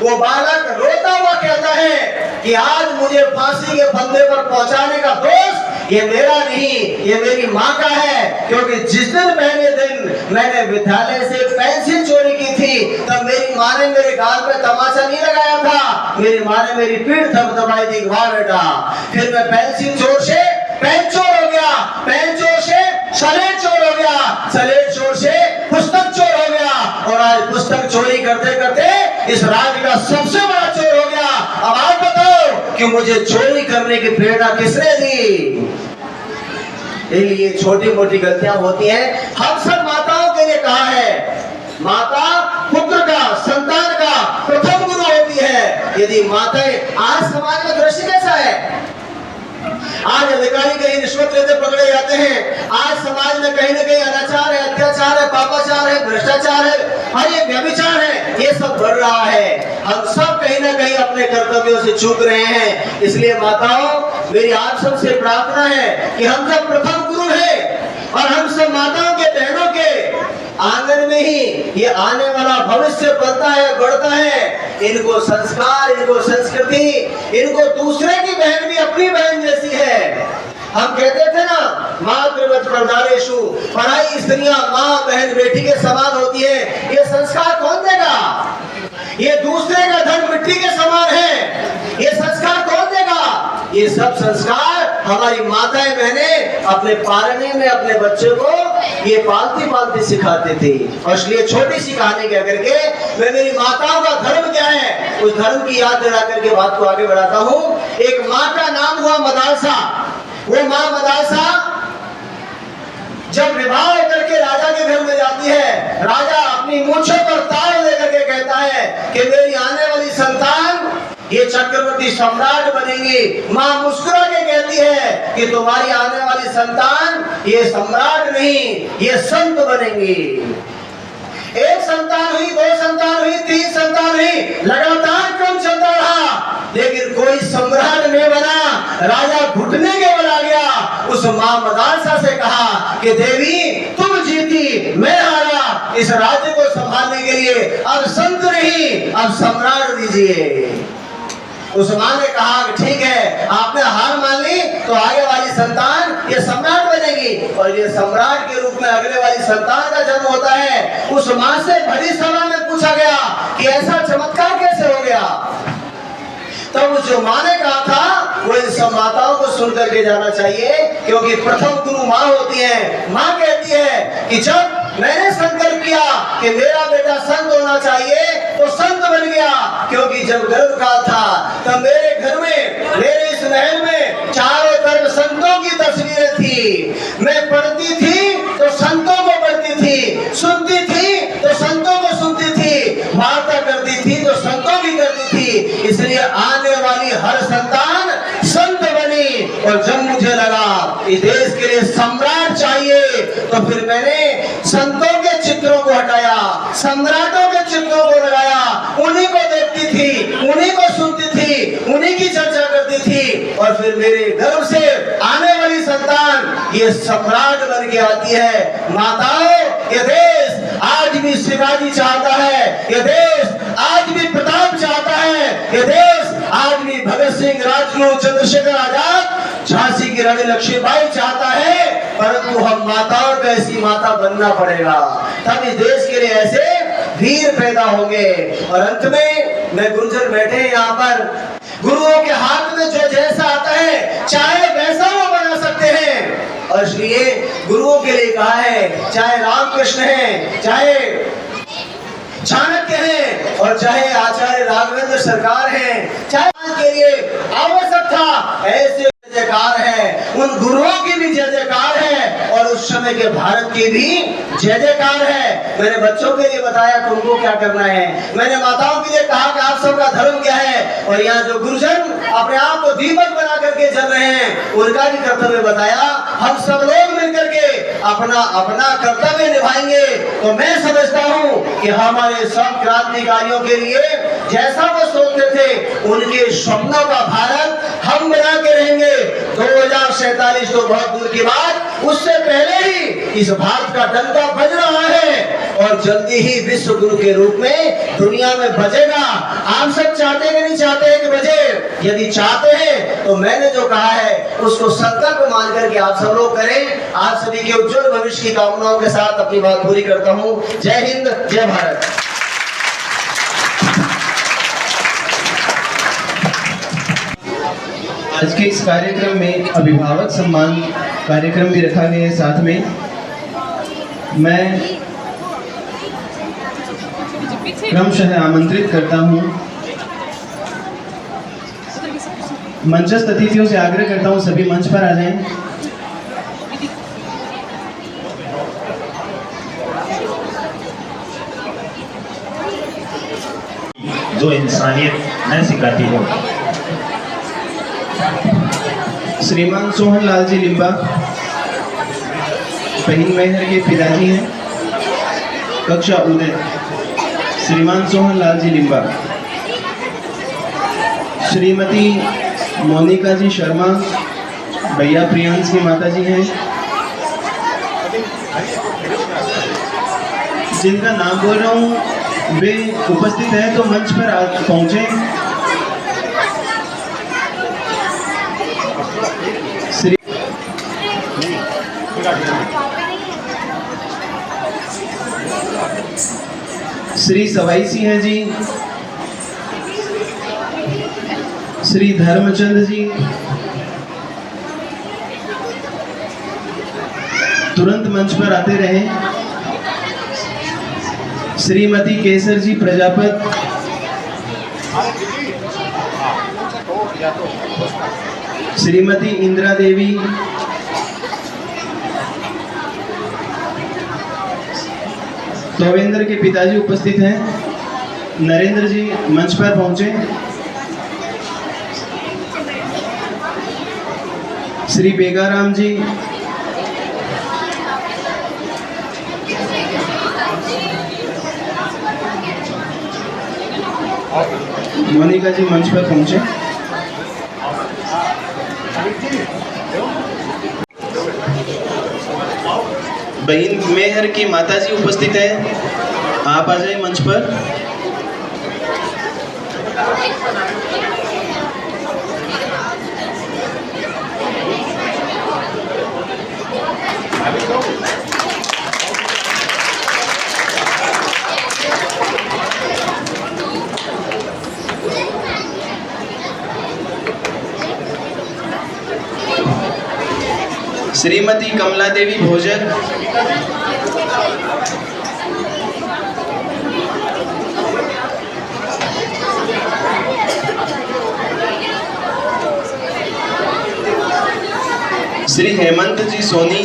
वो बालक रोता हुआ कहता है कि आज मुझे फांसी के फंदे पर पहुंचाने का दोष ये मेरा नहीं, ये मेरी माँ का है। क्योंकि जिस दिन पहले दिन मैंने विद्यालय से पेंसिल चोरी की थी, तब मेरी माँ ने मेरे गाल पे तमाचा नहीं लगाया था, मेरी माँ ने मेरी पीठ थपथपाई थी, वाह बेटा। फिर मैं पेंसिल चोर से पेन चोर हो गया, पेन चोर से स्लेट चोर हो गया, स्लेट चोर से पुस्तक चोर हो गया, और आज पुस्तक चोरी करते करते इस राज्य का सबसे बड़ा चोर हो गया। अब आप बताओ कि मुझे चोरी करने की प्रेरणा किसने दी। ये छोटी मोटी गलतियां होती हैं। हम सब माताओं के लिए कहा है, माता पुत्र का, संतान का प्रथम गुरु होती है। यदि माताएं, आज समाज में दृश्य कैसा है, आज अधिकारी कहीं रिश्वत लेते पकड़े जाते हैं, आज समाज में कहीं ना कहीं अनाचार है, अत्याचार है, पापाचार है, भ्रष्टाचार है, और ये व्यभिचार है, ये सब बढ़ रहा है। हम सब कहीं ना कहीं अपने कर्तव्यों से चूक रहे हैं। इसलिए माताओं, मेरी आप सबसे प्रार्थना है कि हम सब प्रथम गुरु हैं, और हम सब माताओं के, बहनों के आंगन में ही ये आने वाला भविष्य पलता है, बढ़ता है। इनको संस्कार, इनको संस्कृति, इनको दूसरे की बहन भी अपनी बहन जैसी है। हम कहते थे ना, मातृवत प्रदारेषु, पराई स्त्रियां माँ बहन बेटी के समान होती है। ये संस्कार कौन देगा? ये दूसरे का धन मिट्टी के समान है, ये संस्कार कौन देगा? ये सब संस्कार हमारी माताएं बहनें अपने पालने में अपने बच्चे को ये पालती पालती सिखाते थे। और इसलिए छोटी सी कहानी कह करके मैं मेरी माताओं का धर्म क्या है, उस धर्म की याद दिला करके बात को आगे बढ़ाता हूँ। एक माँ का नाम हुआ मदालसा। वो माँ मदालसा जब विवाह करके राजा के घर में जाती है, राजा अपनी मूंछों पर ताल लेकर के कहता है कि मेरी आने वाली संतान ये चक्रवर्ती सम्राट बनेगी। माँ मुस्कुरा के कहती है कि तुम्हारी आने वाली संतान ये सम्राट नहीं, ये संत बनेंगी। एक संतान हुई, दो संतान हुई, तीन संतान हुई, लगातार क्रम चलता रहा, लेकिन कोई सम्राट नहीं बना। राजा घुटने के बल आ गया। उस माँ मदालसा से कहा कि देवी तुम जीती, मैं हारा, इस राज्य को संभालने के लिए अब संत नहीं, अब सम्राट दीजिए। उस माँ ने कहा कि ठीक है, आपने हार मान ली, तो आगे वाली संतान ये सम्राट बनेगी, और ये सम्राट के रूप में अगले वाली संतान का जन्म होता है। उस माँ से बड़ी सभा में पूछा गया कि ऐसा चमत्कार कैसे हो गया। तब उस जो माँ ने कहा था, वो इन सब माताओं को सुन करके जाना चाहिए, क्योंकि प्रथम गुरु माँ होती है। माँ कहती है कि जब मैंने संकल्प किया कि मेरा बेटा संत होना चाहिए, तो संत बन गया। क्योंकि जब गर्भकाल था, तब मेरे घर में, मेरे इस महल में चारों तरफ संतों की तस्वीरें थी। मैं पढ़ती थी तो संतों को पढ़ती थी, सुनती थी तो संतों को सुनती थी, वार्ता करती थी तो संतों की करती थी। इसलिए आने वाली हर संतान संत बनी। और जब मुझे लगा इस देश के लिए सम्राट चाहिए, तो फिर मैंने संतों के चित्रों को हटाया, सम्राटों के चित्रों को लगाया। उन्हीं को देखती थी, उन्हीं को सुनती थी, उन्हीं की चर्चा करती थी, और फिर मेरे गर्भ से आने वाली संतान ये सम्राट बन के आती है। माताओं, ये देश आज भी शिवाजी चाहता है, ये देश आज भी प्रताप चाहता है, ये देश आज भी भगत सिंह, राजगुरु, चंद्रशेखर रवि लक्ष्मीबाई चाहता है, परंतु हम माताओं को ऐसी माता बनना पड़ेगा, तब इस देश के लिए ऐसे वीर पैदा होंगे। और अंत में मैं गुरुजन बैठे हैं यहाँ पर, गुरुओं के हाथ में जो जैसा आता है चाहे वैसा वो बना सकते हैं। और इसलिए गुरुओं के लिए कहा है, चाहे रामकृष्ण है, चाहे चाणक्य है, और चाहे आचार्य राघवेंद्र सरकार है, चाहे के लिए आवश्यक था ऐसे जयकार है, उन गुरुओं की भी जय जयकार है और उस समय के भारत की भी जय जयकार है। मैंने बच्चों के लिए बताया तुमको क्या करना है, मैंने माताओं के लिए कहा कि आप सबका धर्म क्या है, और यहाँ जो गुरुजन अपने आप को दीपक बना करके चल रहे हैं उनका भी कर्तव्य बताया। हम सब लोग मिलकर के अपना अपना कर्तव्य निभाएंगे तो मैं समझता हूँ कि हमारे सब क्रांतिकारियों के लिए जैसा वो सोचते थे उनके स्वप्नों का भारत हम बना के रहेंगे। 2047 तो बहुत दूर की बात, उससे पहले ही इस भारत का डंका बज रहा है और जल्दी ही विश्व गुरु के रूप में दुनिया में बजेगा। आप सब चाहते हैं कि नहीं चाहते हैं कि बजे? यदि चाहते हैं तो मैंने जो कहा है उसको संकल्प मान करके आप सब लोग करें। आप सभी के उज्जवल भविष्य की कामनाओं के साथ अपनी बात पूरी करता हूँ। जय हिंद, जय भारत। आज के इस कार्यक्रम में अभिभावक सम्मान कार्यक्रम भी रखा गया है। साथ में मैं क्रमशः आमंत्रित करता हूं, मंचस्थ अतिथियों से आग्रह करता हूं सभी मंच पर आ जाएं। जो इंसानियत न सिखाती हो। श्रीमान सोहन लाल जी लिम्बा बहन मेहर के पिताजी हैं, कक्षा उदय। श्रीमान सोहन लाल जी लिम्बा। श्रीमती मोनिका जी शर्मा भैया प्रियांश की माता जी हैं, जिनका नाम बोल रहा हूँ वे उपस्थित हैं तो मंच पर पहुँचे। श्री सवाई सिंह जी, श्री धर्मचंद जी, तुरंत मंच पर आते रहें। श्रीमती केसर जी प्रजापत, श्रीमती इंदिरा देवी, तोवेंद्र के पिताजी उपस्थित हैं। नरेंद्र जी मंच पर पहुंचे। श्री बेगाराम जी, मोनिका जी मंच पर पहुंचे। बहन मेहर की माताजी उपस्थित है, आप आ जाइए मंच पर। श्रीमती कमला देवी भोजन, श्री हेमंत जी सोनी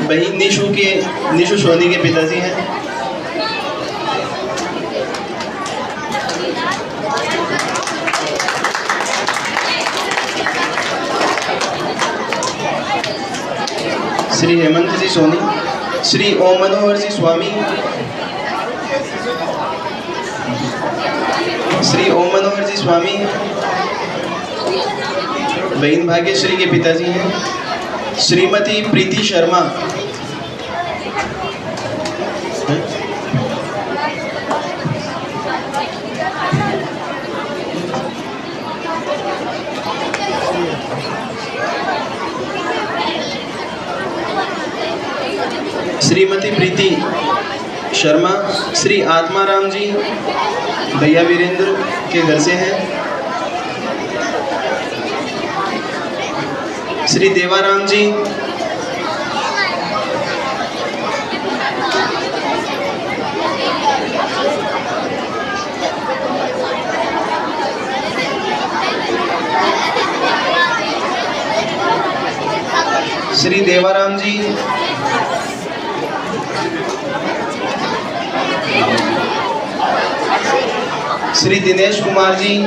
बहन निशु सोनी के पिताजी हैं। श्री हेमंत जी सोनी, श्री ओम मनोहर जी स्वामी, श्री ओम मनोहर जी स्वामी बहन भाग्यश्री के पिताजी हैं। श्रीमती प्रीति शर्मा, शर्मा श्री आत्माराम जी भैया वीरेंद्र के घर से हैं। श्री देवाराम जी श्री देवाराम जी श्री दिनेश कुमार जी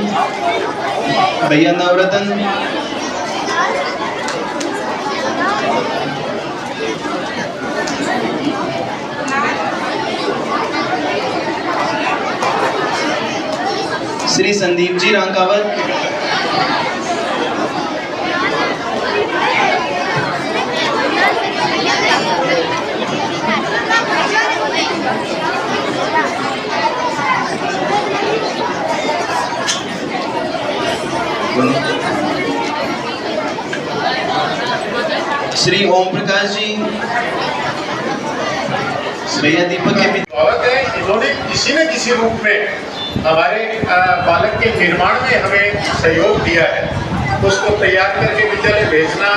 भैया नवरतन श्री संदीप जी रांकावत श्री ओम प्रकाश जी भैया दीपक के है इन्होंने किसी न किसी रूप में हमारे बालक के निर्माण में हमें सहयोग दिया है। उसको तैयार करके विद्यालय भेजना,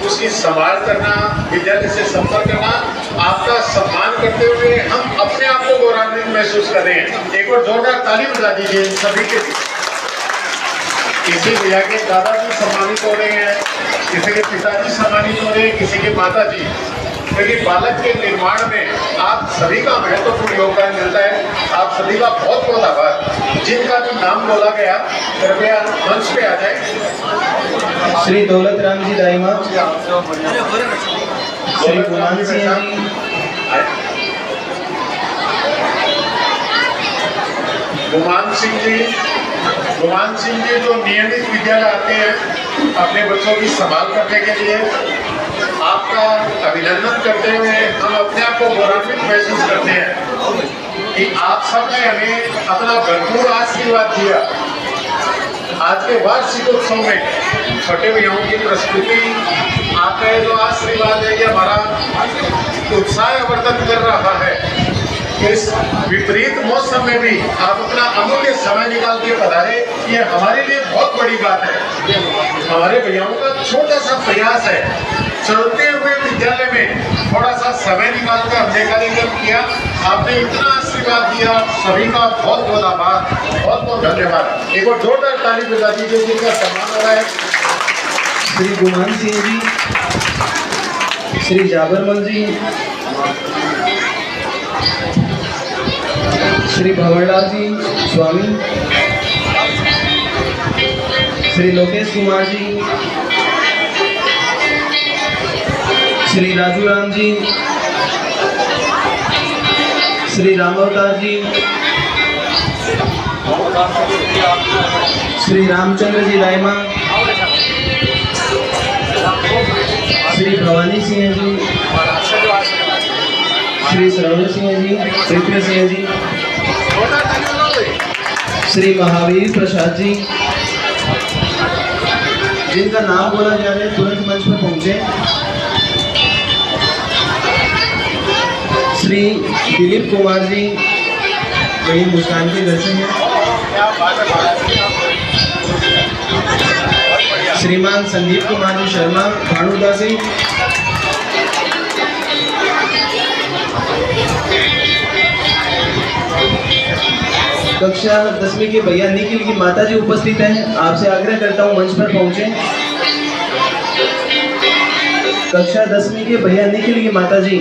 उसकी संभाल करना, विद्यालय से संपर्क करना, आपका सम्मान करते हुए हम अपने आप को गौरवान्वित महसूस कर रहे हैं। एक और जोरदार ताली बजा दीजिए सभी के लिए। किसी भैया के दादाजी सम्मानित हो रहे हैं, किसी के पिताजी सम्मानित हो रहे हैं, किसी के माताजी, क्योंकि बालक के निर्माण में आप सभी का महत्वपूर्ण योगदान मिलता है। आप सभी का बहुत बहुत आभार। जिनका भी नाम बोला गया कृपया मंच पे आ जाए। श्री दौलत राम जी दाइमा, श्री गुमान सिंह जी, गुमान सिंह जी जो नियमित विद्यालय आते हैं अपने बच्चों की संभाल करने के लिए, आपका अभिनंदन करते हुए हम अपने आप को गौरवान्वित महसूस करते हैं कि आप सबने हमें अपना भरपूर आशीर्वाद दिया। आज के वार्षिकोत्सव में छोटे भैयाओं की प्रस्तुति, आपका जो आशीर्वाद है, ये हमारा उत्साह वर्धन कर रहा है। इस विपरीत मौसम में भी आप अपना अमूल्य समय निकाल के पधारे, ये हमारे लिए बहुत बड़ी बात है। हमारे भैयाओं का छोटा सा प्रयास है, चलते हुए विद्यालय में थोड़ा सा समय निकाल कर हमने कार्यक्रम किया। आपने इतना आशीर्वाद दिया, सभी का बहुत बहुत आभार, बहुत बहुत धन्यवाद। एक और जोरदार ताली बजा दीजिए जिनका सम्मान हो रहा है। श्री गुमान सिंह जी, श्री जाबरमल जी, श्री भंवरलाल जी स्वामी, श्री लोकेश कुमार जी, श्री राजू राम जी, श्री राम अवतार जी, श्री रामचंद्र जी दाइमा, श्री भवानी सिंह जी, श्री सरवण सिंह जी, पृथ्वी सिंह जी, श्री महावीर प्रसाद जी, जिनका नाम बोला जा रहा है तुरंत मंच पर पहुंचे। श्री दिलीप कुमार जी वही मुस्कान के घर से हैं। श्रीमान संदीप कुमार जी शर्मा भानुदा से, कक्षा 10वीं के भैया निखिल की माता जी उपस्थित हैं। आपसे आग्रह करता हूं मंच पर पहुंचे। कक्षा 10वीं के भैया निखिल की माता जी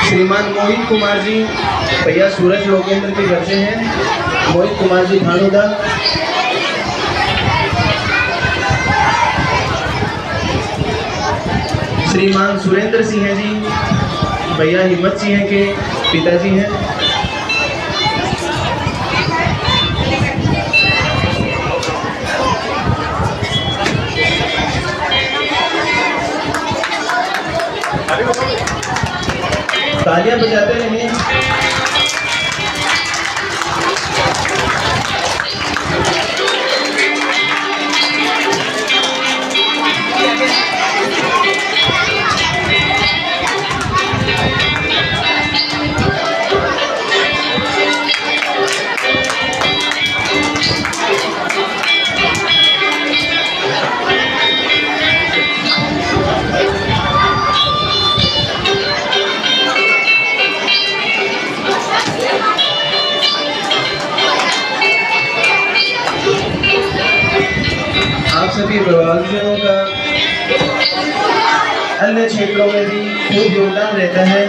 श्रीमान मोहित कुमार जी भैया सूरज लोकेंद्र के घर से हैं। मोहित कुमार जी भानुदा, श्रीमान सुरेंद्र सिंह जी भैया हिम्मत सिंह के पिताजी हैं। तालियां बजाते रहें। सभी विभागों का अन्य क्षेत्रों में भी खूब योगदान रहता है।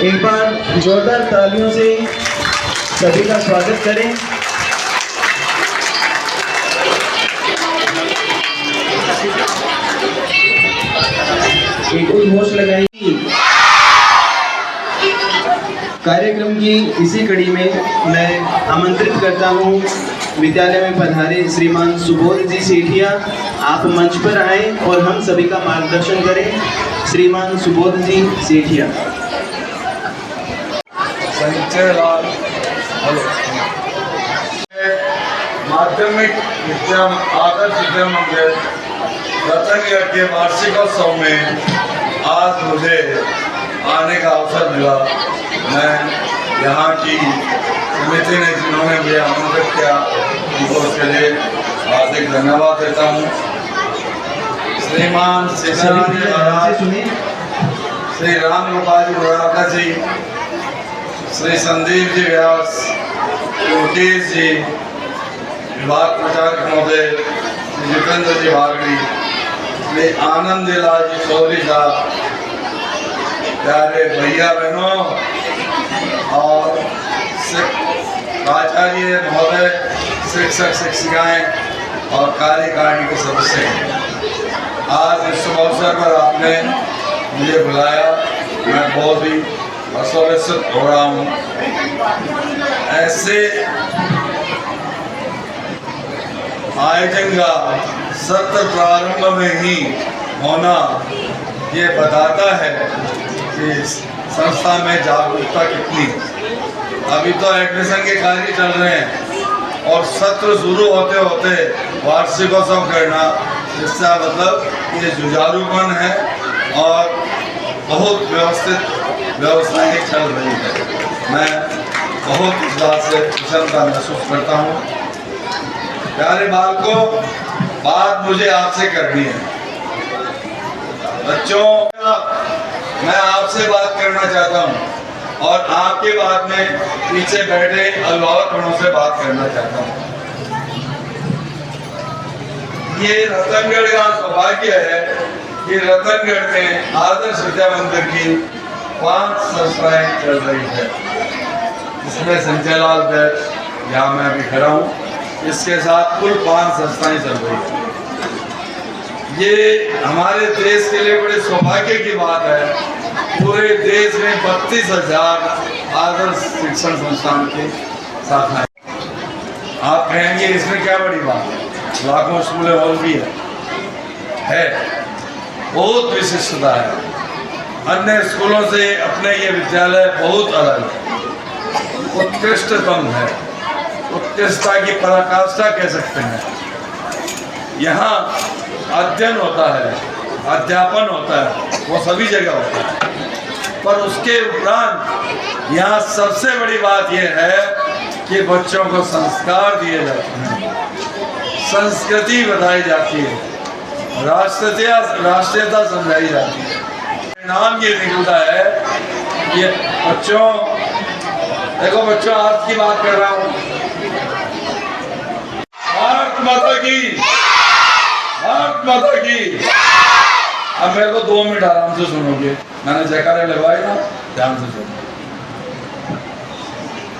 एक बार जोरदार तालियों से सभी का स्वागत करें। एक उद्घोष लगाएंगी। कार्यक्रम की इसी कड़ी में मैं आमंत्रित करता हूं विद्यालय में पधारे श्रीमान सुबोध जी सेठिया, आप मंच पर आए और हम सभी का मार्गदर्शन करें। श्रीमान सुबोध जी सेठिया। माध्यमिक विद्या आदर्श विद्या मंदिर रतनगढ़ के वार्षिकोत्सव में आज मुझे आने का अवसर मिला। मैं यहाँ की समिति ने जिन्होंने मुझे आमंत्रित किया उनको उसके लिए हार्दिक धन्यवाद देता हूँ। श्रीमान सीताराम जी महाराज, श्री राम गोपाल जी मुरादा जी, श्री संदीप जी व्यास, मुकेश जी, विभाग प्रचारक महोदय श्री जितेंद्र जी भागड़ी, श्री आनंद लाल जी चौधरी साहब, प्यारे भैया बहनों और आचार्य महोदय, शिक्षक शिक्षिकाएं और कार्यकारिणी के सदस्य, आज इस शुभ अवसर पर आपने मुझे बुलाया, मैं बहुत ही असुरक्षित हो रहा हूँ। ऐसे आयोजन का सत्र प्रारंभ में ही होना ये बताता है कि संस्था में जागरूकता कितनी। अभी तो एडमिशन के कार्य चल रहे हैं और सत्र शुरू होते होते वार्षिकोत्सव करना, इसका मतलब ये जुझारूपन है और बहुत व्यवस्थित व्यवस्थाएं चल रही है। मैं बहुत इस बात से प्रसन्नता महसूस करता हूँ। प्यारे बालकों, बात मुझे आपसे करनी है। बच्चों, मैं आपसे बात करना चाहता हूँ और आपके बाद में पीछे बैठे अभिभावकों से बात करना चाहता हूँ। ये रतनगढ़ का सौभाग्य है कि रतनगढ़ में आदर्श विद्या मंदिर की 5 संस्थाएं चल रही है, जिसमें संचालक है, यहाँ मैं अभी खड़ा हूँ, इसके साथ कुल 5 संस्थाएं चल रही है। ये हमारे देश के लिए बड़े सौभाग्य की बात है। पूरे देश में 32,000 आदर्श शिक्षण संस्थान की शाखाएं। आप कहेंगे इसमें क्या बड़ी बात है, लाखों स्कूलें और भी है, बहुत विशिष्टता है। अन्य स्कूलों से अपने ये विद्यालय बहुत अलग है, उत्कृष्टतम है, उत्कृष्टता की पराकाष्ठा कह सकते हैं। यहाँ अध्ययन होता है, अध्यापन होता है, वो सभी जगह होता है, पर उसके उपरांत यहाँ सबसे बड़ी बात यह है कि बच्चों को संस्कार दिए जाते हैं, संस्कृति बताई जाती है, राष्ट्रीयता समझाई जाती है। नाम ये निकलता है। ये बच्चों देखो बच्चों, आज की बात कर रहा हूँ। भारत माता की, भारत माता की। अब मेरे को 2 मिनट आराम से सुनोगे, मैंने जयकारे लगवाए ना, ध्यान से सुनो।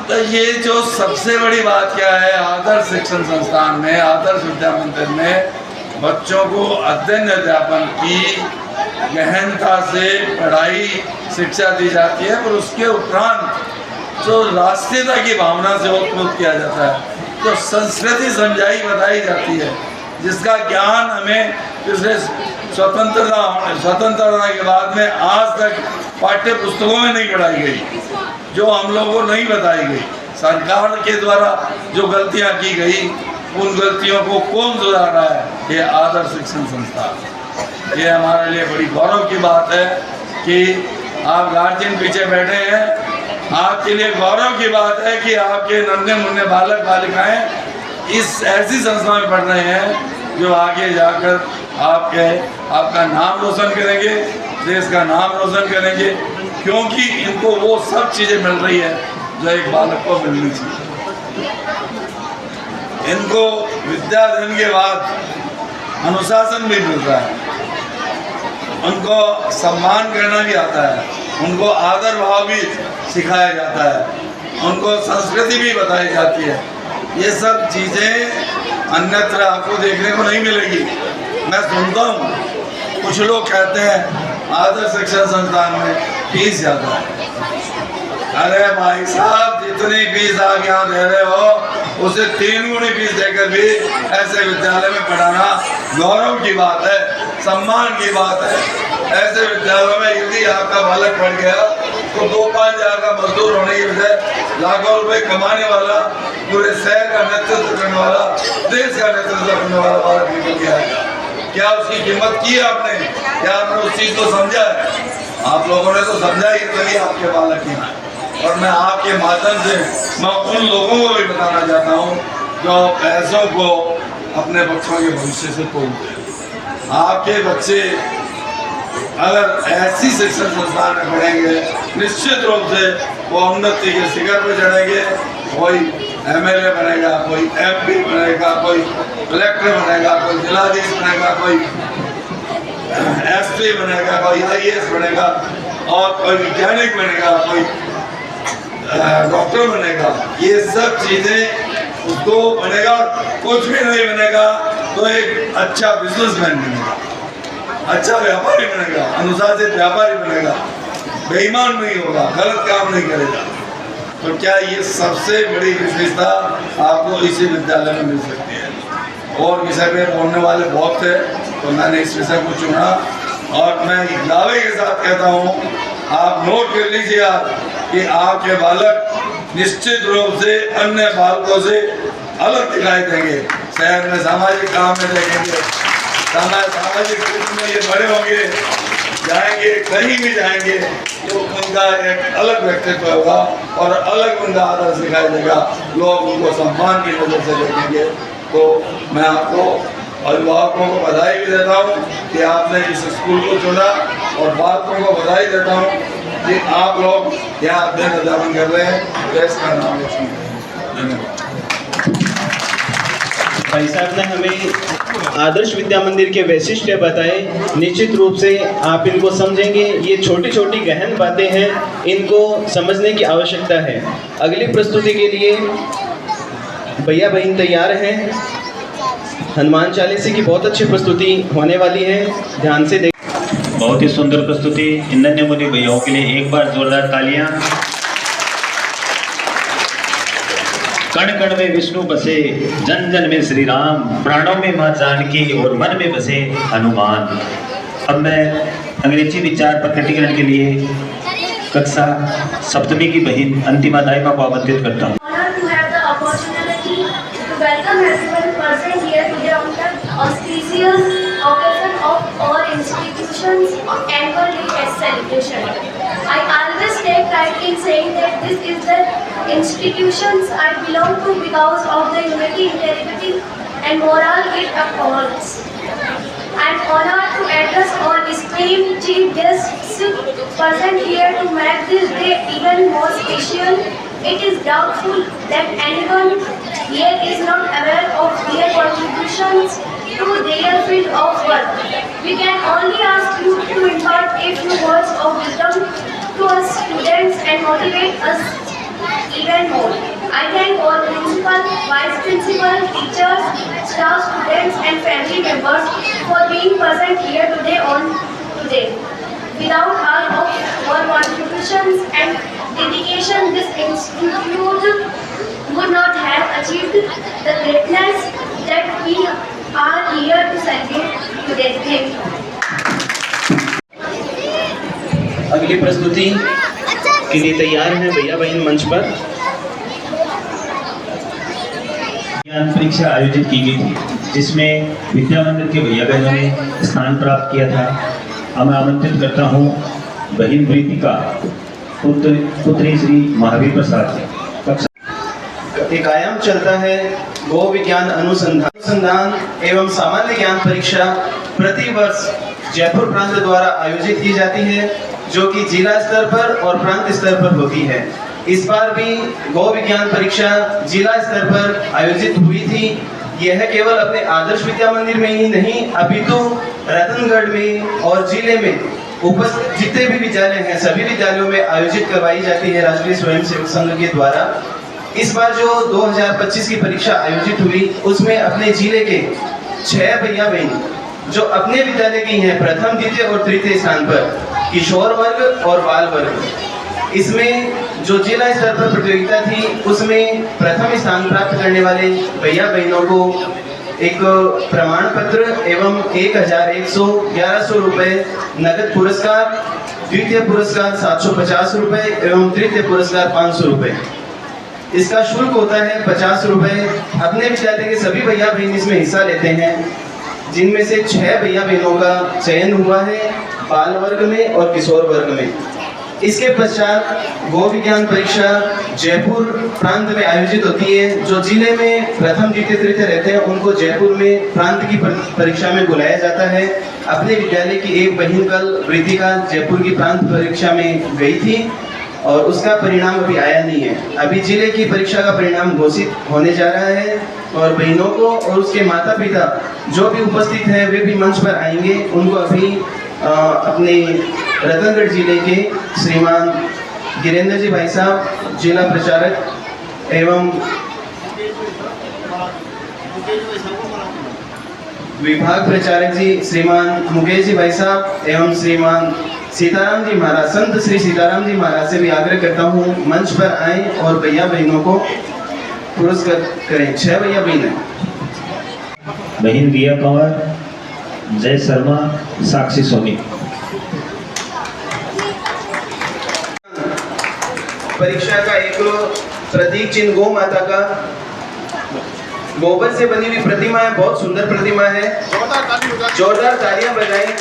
तो ये जो सबसे बड़ी बात क्या है, आदर्श शिक्षण संस्थान में, आदर्श विद्या मंदिर में बच्चों को अध्ययन अध्यापन की गहनता से पढ़ाई शिक्षा दी जाती है, पर उसके उपरांत जो राष्ट्रीयता की भावना से उत्प्रेरित किया जाता है, जो संस्कृति समझाई बताई जाती है, जिसका ज्ञान हमें पिछले स्वतंत्रता के बाद में आज तक पाठ्य पुस्तकों में नहीं पढ़ाई गई, जो हम लोगों को नहीं बताई गई। सरकार के द्वारा जो गलतियां की गई, उन गलतियों को कौन सुधार रहा है? ये आदर्श शिक्षण संस्थान। ये हमारे लिए बड़ी गौरव की बात है कि आप गार्जियन पीछे बैठे हैं। आपके लिए गौरव की बात है कि आपके नन्हे मुन्ने बालक बालिकाएं इस ऐसी संस्था में पढ़ रहे हैं जो आगे जाकर आपका नाम रोशन करेंगे, देश का नाम रोशन करेंगे, क्योंकि इनको वो सब चीज़ें मिल रही है जो एक बालक को मिलनी चाहिए। इनको विद्याधन के बाद अनुशासन भी मिल रहा है, उनको सम्मान करना भी आता है, उनको आदर भाव भी सिखाया जाता है, उनको संस्कृति भी बताई जाती है। ये सब चीज़ें अन्यत्र आपको देखने को नहीं मिलेगी। मैं सुनता हूँ कुछ लोग कहते हैं आदर्श शिक्षण संस्थान में फीस ज़्यादा है। अरे भाई साहब, जितनी फीस आप यहाँ दे रहे हो उसे 3 गुनी फीस देकर भी ऐसे विद्यालय में पढ़ाना गौरव की बात है, सम्मान की बात है। ऐसे विद्यालयों में यदि आपका बालक पढ़ गया तो 2-5 हज़ार का मजदूर होने की बजाय लाखों रुपए कमाने वाला, पूरे शहर का नेतृत्व करने वाला, देश का नेतृत्व करने वाला बालक निकल गया है। क्या उसकी कीमत की है आपने? क्या आपने उस चीज़ को समझा है? आप लोगों ने तो समझा ही, तभी आपके बालक ही हैं। और मैं आपके माध्यम से मैं उन लोगों को भी बताना चाहता हूँ जो पैसों को अपने बच्चों के भविष्य से तोड़ते हैं। आपके बच्चे अगर ऐसी शिक्षण संस्थान में पढ़ेंगे, निश्चित रूप से वो उन्नति के शिखर पर चढ़ेंगे। कोई MLA बनेगा, कोई MP बनेगा, कोई कलेक्टर बनेगा, कोई जिलाधीश बनेगा, कोई SP बनेगा, कोई IAS बनेगा, और कोई वैज्ञानिक बनेगा, कोई डॉक्टर बनेगा। ये सब चीज़ें उसको बनेगा। कुछ भी नहीं बनेगा तो एक अच्छा बिजनेसमैन बनेगा, अच्छा व्यापारी बनेगा, अनुशासित व्यापारी बनेगा, बेईमान नहीं होगा, गलत काम नहीं करेगा। तो क्या ये सबसे बड़ी विशेषता आपको इसी विद्यालय में मिल सकती है। और विषय पे बोलने वाले बहुत थे, तो मैंने इस विषय को चुना। और मैं दावे के साथ कहता हूँ, आप नोट कर लीजिए कि आपके बालक निश्चित रूप से अन्य बालकों से अलग दिखाई देंगे। शहर में सामाजिक काम में देखेंगे, सामाजिक क्षेत्र में ये बड़े होंगे, जाएंगे, कहीं भी जाएंगे तो उनका एक अलग व्यक्तित्व होगा और अलग उनका आदर दिखाई देगा। लोग उनको सम्मान की नजर से देखेंगे। तो मैं आपको अभिभावकों को बधाई भी देता हूँ कि आपने इस स्कूल को चुना, और बालकों को बधाई देता हूँ कि आप लोग यहाँ अध्ययन अध्यापन कर रहे हैं, देश का नाम रोशन कर रहे हैं। धन्यवाद। भाई साहब ने हमें आदर्श विद्या मंदिर के वैशिष्ट्य बताए। निश्चित रूप से आप इनको समझेंगे। ये छोटी छोटी गहन बातें हैं, इनको समझने की आवश्यकता है। अगली प्रस्तुति के लिए भैया बहन तैयार हैं। हनुमान चालीसा की बहुत अच्छी प्रस्तुति होने वाली है, ध्यान से देख। बहुत ही सुंदर प्रस्तुति। इन नन्हे मुन्ने भैयाओं के लिए एक बार जोरदार तालियां। कण कण में विष्णु बसे, जन जन में श्री राम, प्राणों में मां जानकी और मन में बसे हनुमान। अब मैं अंग्रेजी विचार प्रकटीकरण के लिए कक्षा सप्तमी की बहन अंतिमा दाइमा को आमंत्रित करता हूँ। Welcome everyone present here today on the auspicious occasion of our institution's annual day celebration. I always take pride in saying that this is the institutions I belong to because of the unity, integrity and moral it upholds. I I'm honored to address all esteemed chief guests present here to make this day even more special. It is doubtful that anyone here is not aware of their contributions to their field of work. We can only ask you to impart a few words of wisdom to us students and motivate us even more. I thank all principal, vice principal, teachers, staff, students and family members for being present here today. Without all of your contributions and dedication, this institute would not have achieved the greatness that we are here to celebrate today. Thank you. अगली प्रस्तुति के लिए तैयार हैं भैया बहन मंच पर। ज्ञान परीक्षा आयोजित की गई थी जिसमें विद्या मंदिर के भैया बहनों ने स्थान प्राप्त किया था। अब मैं आमंत्रित करता हूँ बहन प्रीतिका पुत्री श्री महावीर प्रसाद जी। एक आयाम चलता है गो विज्ञान अनुसंधान एवं सामान्य ज्ञान परीक्षा प्रति वर्ष जयपुर प्रांत द्वारा आयोजित की जाती है, जो कि जिला स्तर पर और प्रांत स्तर पर होती है। इस बार भी गो विज्ञान परीक्षा जिला स्तर पर आयोजित हुई थी। यह केवल अपने आदर्श विद्या मंदिर में ही नहीं, अपितु रतनगढ़ में और जिले में उपस्थित जितने भी विद्यालय हैं सभी विद्यालयों में आयोजित करवाई जाती है राष्ट्रीय स्वयंसेवक संघ के द्वारा। इस बार जो 2025 की परीक्षा आयोजित हुई उसमें अपने जिले के 6 भैया बहन जो अपने विद्यालय की हैं प्रथम, द्वितीय और तृतीय स्थान पर, किशोर वर्ग और बाल वर्ग। इसमें जो जिला स्तर पर प्रतियोगिता थी उसमें प्रथम स्थान प्राप्त करने वाले भैया बहनों को एक प्रमाण पत्र एवं 1100 रुपए नगद पुरस्कार, द्वितीय पुरस्कार 750 रुपए एवं तृतीय पुरस्कार 500 रुपए। इसका शुल्क होता है 50 रुपए। अपने विद्यालय के सभी भैया बहन इसमें हिस्सा लेते हैं, जिनमें से 6 भैया बहनों का चयन हुआ है बाल वर्ग में और किशोर वर्ग में। इसके पश्चात गो विज्ञान परीक्षा जयपुर प्रांत में आयोजित होती है। जो जिले में प्रथम, द्वितीय, तृतीय रहते हैं उनको जयपुर में प्रांत की परीक्षा में बुलाया जाता है। अपने विद्यालय की एक बहन कल प्रीतिका जयपुर की प्रांत परीक्षा में गई थी और उसका परिणाम अभी आया नहीं है। अभी जिले की परीक्षा का परिणाम घोषित होने जा रहा है और बहनों को और उसके माता पिता जो भी उपस्थित हैं वे भी मंच पर आएंगे। उनको अभी अपने रतनगढ़ जिले के श्रीमान गिरेंद्र जी भाई साहब, जिला प्रचारक एवं विभाग प्रचारक जी श्रीमान मुकेश जी भाई साहब एवं श्रीमान सीताराम जी महाराज, संत श्री सीताराम जी महाराज से भी आग्रह करता हूँ मंच पर आए और भैया बहनों को पुरस्कृत करें। 6 भैया बहन हैं। बहन रिया कंवर, जय शर्मा, साक्षी सोनी। परीक्षा का एक प्रतीक चिन्ह गौ माता का गोबर से बनी हुई प्रतिमा है, बहुत सुंदर प्रतिमा है। जोरदार तालियां बजाएं।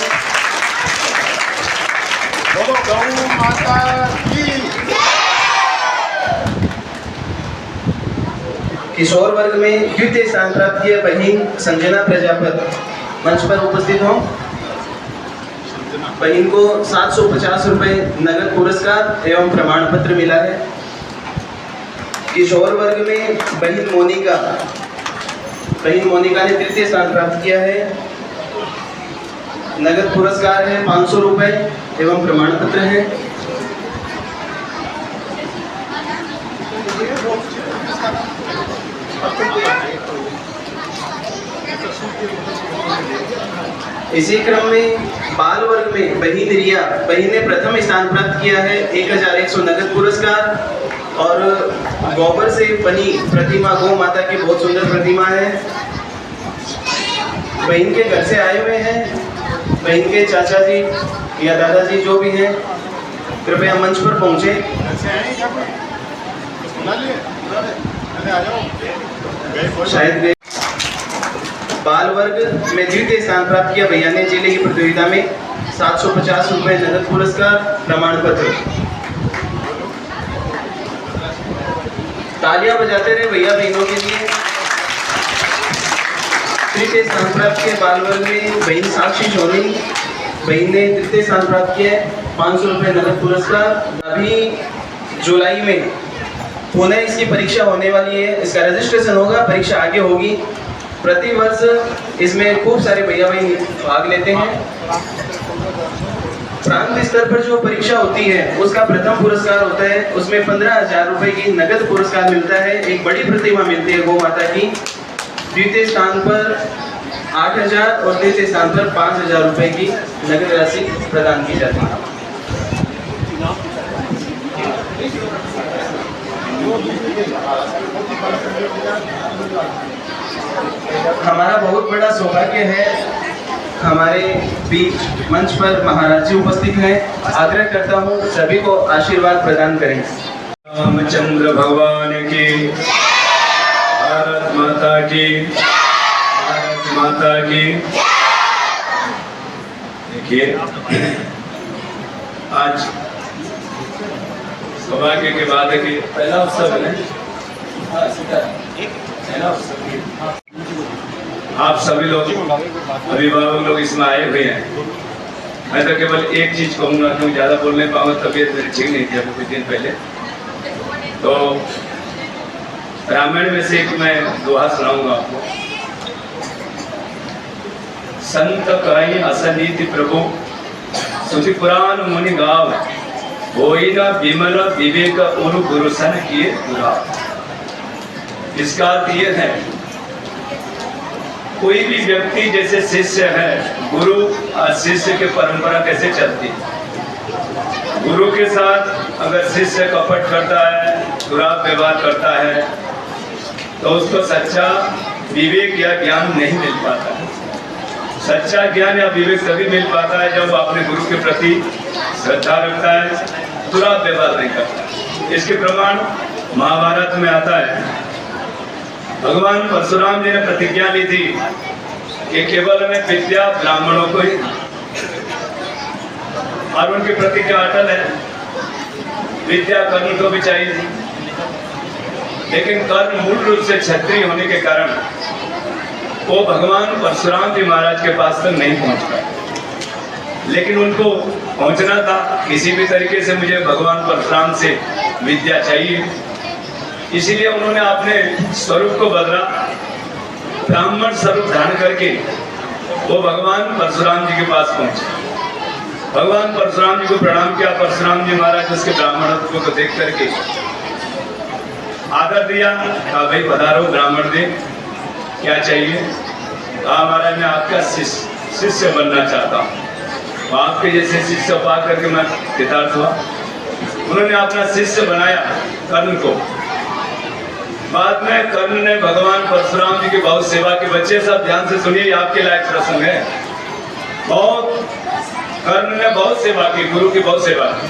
गौ माता की। किशोर वर्ग में द्वितीय स्थान प्राप्त किया बहन संजना प्रजापति, मंच पर उपस्थित हो। बहन को 750 रुपए नगद पुरस्कार एवं प्रमाण पत्र मिला है। किशोर वर्ग में बहन मोनिका ने तृतीय स्थान प्राप्त किया है। नगद पुरस्कार है 500 रुपए एवं प्रमाण पत्र है। इसी क्रम में बाल वर्ग में बहन रिया ने प्रथम स्थान प्राप्त किया है, 1100 नगद पुरस्कार और गोबर से बनी प्रतिमा गौ माता की बहुत सुंदर प्रतिमा है। बहन के घर से आए हुए हैं, बहन के चाचा जी या दादाजी जो भी हैं कृपया मंच पर पहुंचे। शायद बाल वर्ग में द्वितीय स्थान प्राप्त किया भैया ने जिले की प्रतियोगिता में 750 रुपए नगद पुरस्कार प्रमाण पत्र। तालियां बजाते रहे भैया बहनों के लिए। तृतीय स्थान प्राप्त किया बाल वर्ग में बहन साक्षी सोनी, बहन ने तृतीय स्थान प्राप्त किया है, 500 रुपये नगद पुरस्कार। अभी जुलाई में पुनः इसकी परीक्षा होने वाली है, इसका रजिस्ट्रेशन होगा, परीक्षा आगे होगी। प्रतिवर्ष इसमें खूब सारे भैया बहन भाग लेते हैं। प्रांत स्तर पर जो परीक्षा होती है उसका प्रथम पुरस्कार होता है, उसमें 15,000 रुपए की नगद पुरस्कार मिलता है, एक बड़ी प्रतिमा मिलती है गौ माता की। द्वितीय स्थान पर 8,000 और तृतीय स्थान पर 5,000 रुपए की नगद राशि प्रदान की जाती है। हमारा बहुत बड़ा सौभाग्य है, हमारे बीच मंच पर महाराज जी उपस्थित हैं। आग्रह करता हूँ सभी को आशीर्वाद प्रदान करें। रामचंद्र भगवान की, भारत माता की, भारत माता की। देखिए, आज सौभाग्य की बात है कि पहला उत्सव है ना, आप सभी लोग अभिभावक लोग इसमें आए हुए हैं। मैं तो केवल एक चीज कहूँगा, क्योंकि ज़्यादा बोल नहीं पाऊंगा, तबीयत मेरी ठीक नहीं थी अभी कुछ दिन पहले। तो रामायण में से एक मैं दोहा सुनाऊंगा आपको। संत कहीं असनीति प्रभु सुधि पुराण मुनि गाव, होई न विमल विवेक उरु गुरु सन किए गुरा। इसका अर्थ ये है, कोई भी व्यक्ति जैसे शिष्य है, गुरु और शिष्य की परंपरा कैसे चलती है। गुरु के साथ अगर शिष्य कपट करता है, बुरा व्यवहार करता है, तो उसको सच्चा विवेक या ज्ञान नहीं मिल पाता है। सच्चा ज्ञान या विवेक तभी मिल पाता है जब अपने गुरु के प्रति श्रद्धा रखता है, बुरा व्यवहार नहीं करता। इसके प्रमाण महाभारत में आता है। भगवान परशुराम जी ने प्रतिज्ञा ली थी कि केवल हमें विद्या ब्राह्मणों को ही, और उनकी प्रतिज्ञा अटल है। विद्या कर्ण को भी चाहिए थी, लेकिन कर्ण मूल रूप से क्षत्रिय होने के कारण वो भगवान परशुराम जी महाराज के पास तक नहीं पहुंच पाए। लेकिन उनको पहुंचना था, किसी भी तरीके से मुझे भगवान परशुराम से विद्या चाहिए, इसीलिए उन्होंने अपने स्वरूप को बदला, ब्राह्मण स्वरूप धारण करके वो भगवान परशुराम जी के पास पहुंचे। भगवान परशुराम जी को प्रणाम किया। परशुराम जी महाराज उसके ब्राह्मणत्व को देख करके आदर दिया, कहा भाई पधारो ब्राह्मण दे, क्या चाहिए। कहा महाराज मैं आपका शिष्य बनना चाहता हूँ। आपके जैसे शिष्य पा करके मैं कृतार्थ हुआ। उन्होंने अपना शिष्य बनाया कर्ण को। बाद में कर्ण ने भगवान परशुराम जी की बहुत सेवा की। बच्चे सब ध्यान से सुनिए, आपके लायक प्रसंग है। कर्ण ने बहुत सेवा की, गुरु की बहुत सेवा की।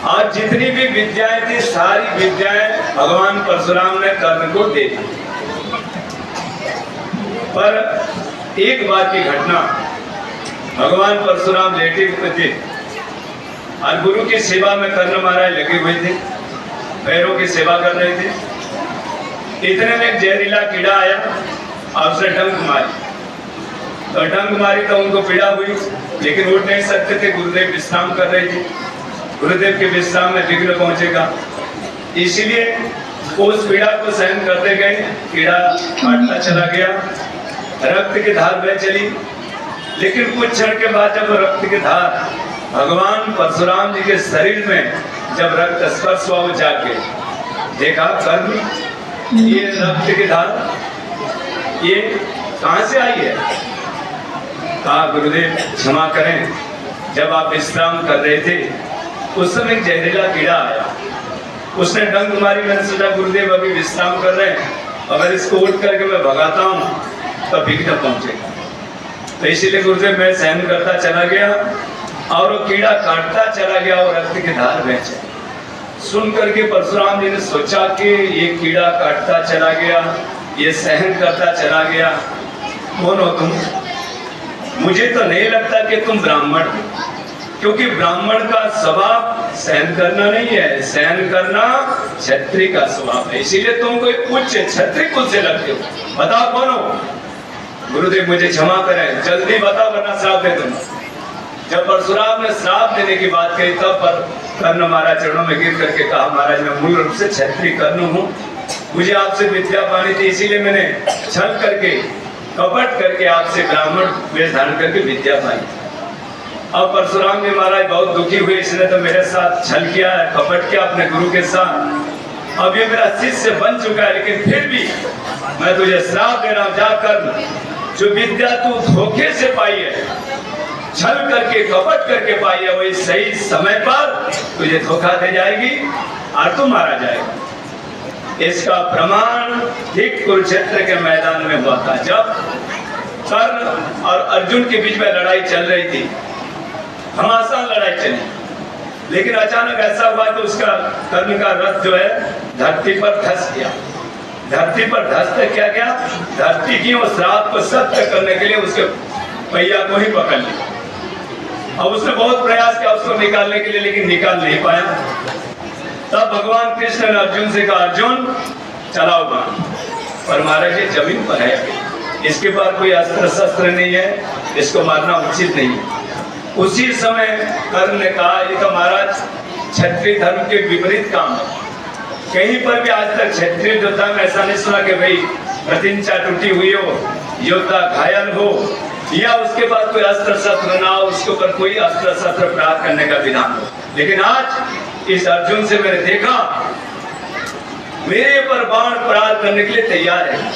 आज जितनी भी विद्याएं थी, सारी विद्याएं भगवान परशुराम ने कर्ण को दे दी। पर एक बार की घटना, भगवान परशुराम लेटे हुए थे और गुरु की सेवा में कर्ण महाराज लगे हुए थे, पैरों की सेवा कर रहे थे। इतने में एक जहरीला कीड़ा आया और उसने डंक मारी। तो डंक मारी तो उनको पीड़ा हुई, लेकिन उठ नहीं सकते थे। गुरुदेव विश्राम कर रहे थे। गुरुदेव के विश्राम में विघ्न पहुंचेगा, इसीलिए उस पीड़ा को सहन करते गए। कीड़ा काटता चला गया, रक्त की धार बह चली। लेकिन कुछ क्षण के बाद जब रक्त की धार भगवान परशुराम जी के शरीर में जब रक्त स्पर्श हुआ, वो जाग गए। देखा कर्ण, ये रक्त की धार ये कहां से आई है। कहा गुरुदेव क्षमा करें, जब आप विश्राम कर रहे थे उस समय एक जहरीला कीड़ा आया, उसने डंक मारी। मैंने सोचा गुरुदेव अभी विश्राम कर रहे हैं, अगर इसको उठ करके मैं भगाता हूँ तो विघ्न पहुंचेगा। तो इसीलिए गुरुदेव मैं सहन करता चला गया और वो कीड़ा काटता चला गया और रक्त की धार बह चली। सुन करके परशुराम जी ने सोचा कि ये कीड़ा काटता चला गया, ये सहन करता चला गया, कौन हो तुम। मुझे तो नहीं लगता कि तुम ब्राह्मण हो, क्योंकि ब्राह्मण का स्वभाव सहन करना नहीं है, सहन करना क्षत्रिय का स्वभाव है। इसीलिए तुम कोई उच्च क्षत्रिय कुल से लगते हो। बताओ कौन हो? गुरुदेव मुझे क्षमा करें, जल्दी बताओ वरना श्राप दे दूंगा। जब परशुराम ने श्राप देने की बात कही तब पर कर्ण महाराज चरणों में गिर करके कहा, महाराज मैं मूल रूप से क्षत्रिय कर्ण हूँ, मुझे आपसे विद्या पानी थी, इसीलिए मैंने छल करके कपट करके आपसे ब्राह्मण वेश धारण करके विद्या पाई। अब परशुराम जी महाराज बहुत दुखी हुए, इसने तो मेरे साथ छल किया है, कपट किया अपने गुरु के साथ, अब ये मेरा शिष्य बन चुका है, लेकिन फिर भी मैं तुझे श्राप दे रहा हूं, जाकर जो विद्या तू धोखे से पाई है, छल करके कपट करके पाई है, वही सही समय पर तुझे धोखा दे जाएगी और तू मारा जाएगा। इसका प्रमाण ठीक कुरुक्षेत्र के मैदान में हुआ था, जब कर्ण और अर्जुन के बीच में लड़ाई चल रही थी, घमासान लड़ाई चली, लेकिन अचानक ऐसा हुआ कि उसका कर्ण का रथ जो है धरती पर धंस गया। धरती पर धंस क्या गया? धरती की उस श्राप को सत्य करने के लिए उसके पहिया को ही पकड़ लिया। अब उसने बहुत प्रयास किया उसको निकालने के लिए, लेकिन निकाल नहीं पाया। तब भगवान कृष्ण ने अर्जुन से कहा, अर्जुन चलाओ बाण, पर महाराज ये जमीन पर है, इसके पास कोई अस्त्र शस्त्र नहीं है, इसको मारना उचित नहीं है। उसी समय कर्ण ने कहा, ये तो महाराज क्षत्रिय धर्म के विपरीत काम है। कहीं पर भी आज तक क्षत्रिय योद्धा में ऐसा नहीं सुना कि भाई प्रतिष्ठा टूटी हुई हो, योद्धा घायल हो, या उसके बाद कोई अस्त्र शस्त्र ना हो, उसके ऊपर कोई अस्त्र शस्त्र प्रहार करने का विधान हो। लेकिन आज इस अर्जुन से मैंने देखा मेरे पर बाण प्रहार करने के लिए तैयार है,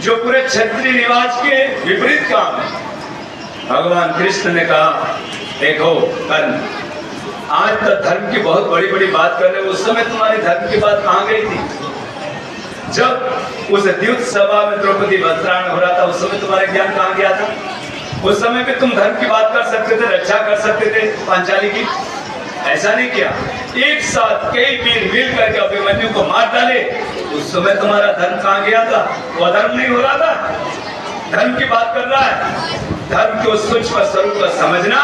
जो पूरे क्षत्रिय रिवाज के विपरीत काम है। भगवान कृष्ण ने कहा, देखो कर्ण, आज तक धर्म की बहुत बड़ी बड़ी बात कर रहे हो, उस समय तुम्हारी धर्म की बात कहाँ गई थी? जब उस द्युत सभा में द्रौपदी वस्त्राण हो रहा था, उस समय तुम्हारा ज्ञान कहाँ गया था? उस समय भी तुम धर्म की बात कर सकते थे, रक्षा कर सकते थे पांचाली की, ऐसा नहीं किया। एक साथ कई वीर मिल करके अभिमन्यु को मार डाले, उस समय तुम्हारा धर्म कहाँ गया था? वो धर्म नहीं हो रहा था, धर्म की बात कर रहा है। धर्म के उस सूक्ष्म स्वरूप को समझना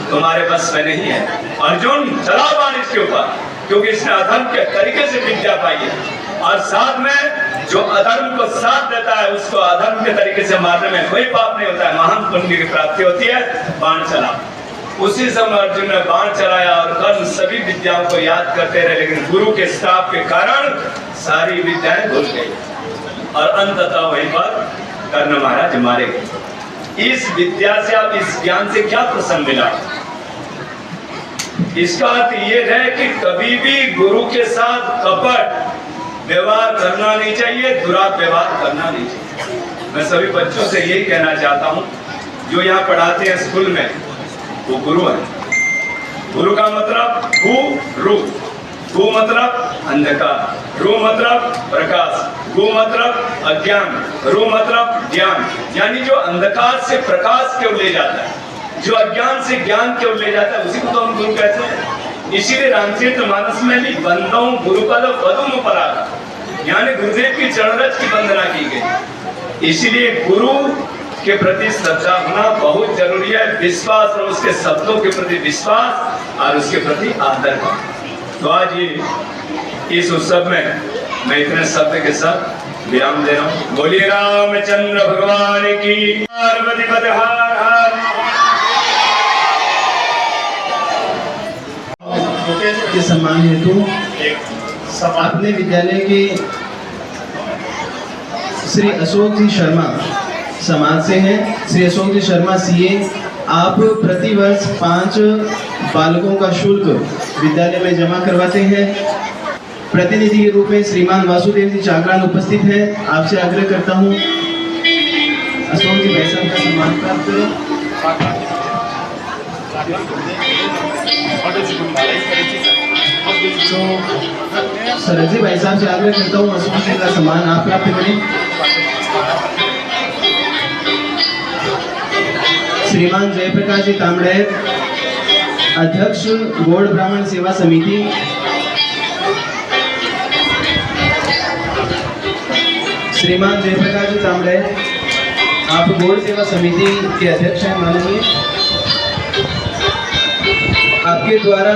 तुम्हारे बस में नहीं है। अर्जुन चलाओ बाण इसके ऊपर, क्योंकि इसने अधर्म के तरीके से विद्या पाई है, और साथ में जो अधर्म को साथ देता है उसको अधर्म के तरीके से मारने में कोई पाप नहीं होता है, महान पुण्य की प्राप्ति होती है। बाण चला। उसी समय अर्जुन ने बाण चलाया और कर्ण सभी विद्याओं को याद करते रहे, लेकिन गुरु के श्राप के कारण सारी विद्याएं भूल गई और अंततः वहीं पर कर्ण महाराज मारे गए। इस विद्या से आप इस ज्ञान से क्या प्रसन्न मिला? इसका अर्थ ये है कि कभी भी गुरु के साथ कपट व्यवहार करना नहीं चाहिए, दुराव्यवहार करना नहीं चाहिए। मैं सभी बच्चों से यही कहना चाहता हूँ, जो यहाँ पढ़ाते हैं स्कूल में, वो गुरु है। गुरु का मतलब गु गु मतलब अंधकार, रु मतलब प्रकाश, गु मतलब अज्ञान, रु मतलब ज्ञान, यानी जो अंधकार से प्रकाश की ओर ले जाता है, जो अज्ञान से ज्ञान की ओर ले जाता है, उसी को तो हम गुरु कहते हैं। इसीलिए रामचरितमानस में भी बंदों गुरुपद पदुम पराग, यानी गुरुदेव की चरणरज की वंदना की गई। इसीलिए गुरु के प्रति श्रद्धा होना बहुत जरूरी है, विश्वास और उसके शब्दों के प्रति विश्वास और उसके प्रति आदर का। तो आज ये इस उत्सव में मैं इतने शब्द के साथ विराम दे रहा हूँ। बोलिए रामचंद्र भगवान की, पार्वती पद हर हर। के सम्मान हेतु अपने विद्यालय के श्री अशोक जी शर्मा समाज से हैं। श्री अशोक जी शर्मा सीए, आप प्रतिवर्ष 5 बालकों का शुल्क विद्यालय में जमा करवाते हैं। प्रतिनिधि के रूप में श्रीमान वासुदेव जी चाकरान उपस्थित हैं। आपसे आग्रह करता हूं अशोक जी भाई साहब का सम्मान प्राप्त करें। तो सरजी भाई साहब से आग्रह करता हूं अशोक जी का सम्मान आप प्राप्त करें। श्रीमान जयप्रकाश जी तांबड़े, अध्यक्ष गौड़ ब्राह्मण सेवा समिति। श्रीमान जयप्रकाश जी तांबड़े, आप गौड़ सेवा समिति के अध्यक्ष हैं माननीय। आपके द्वारा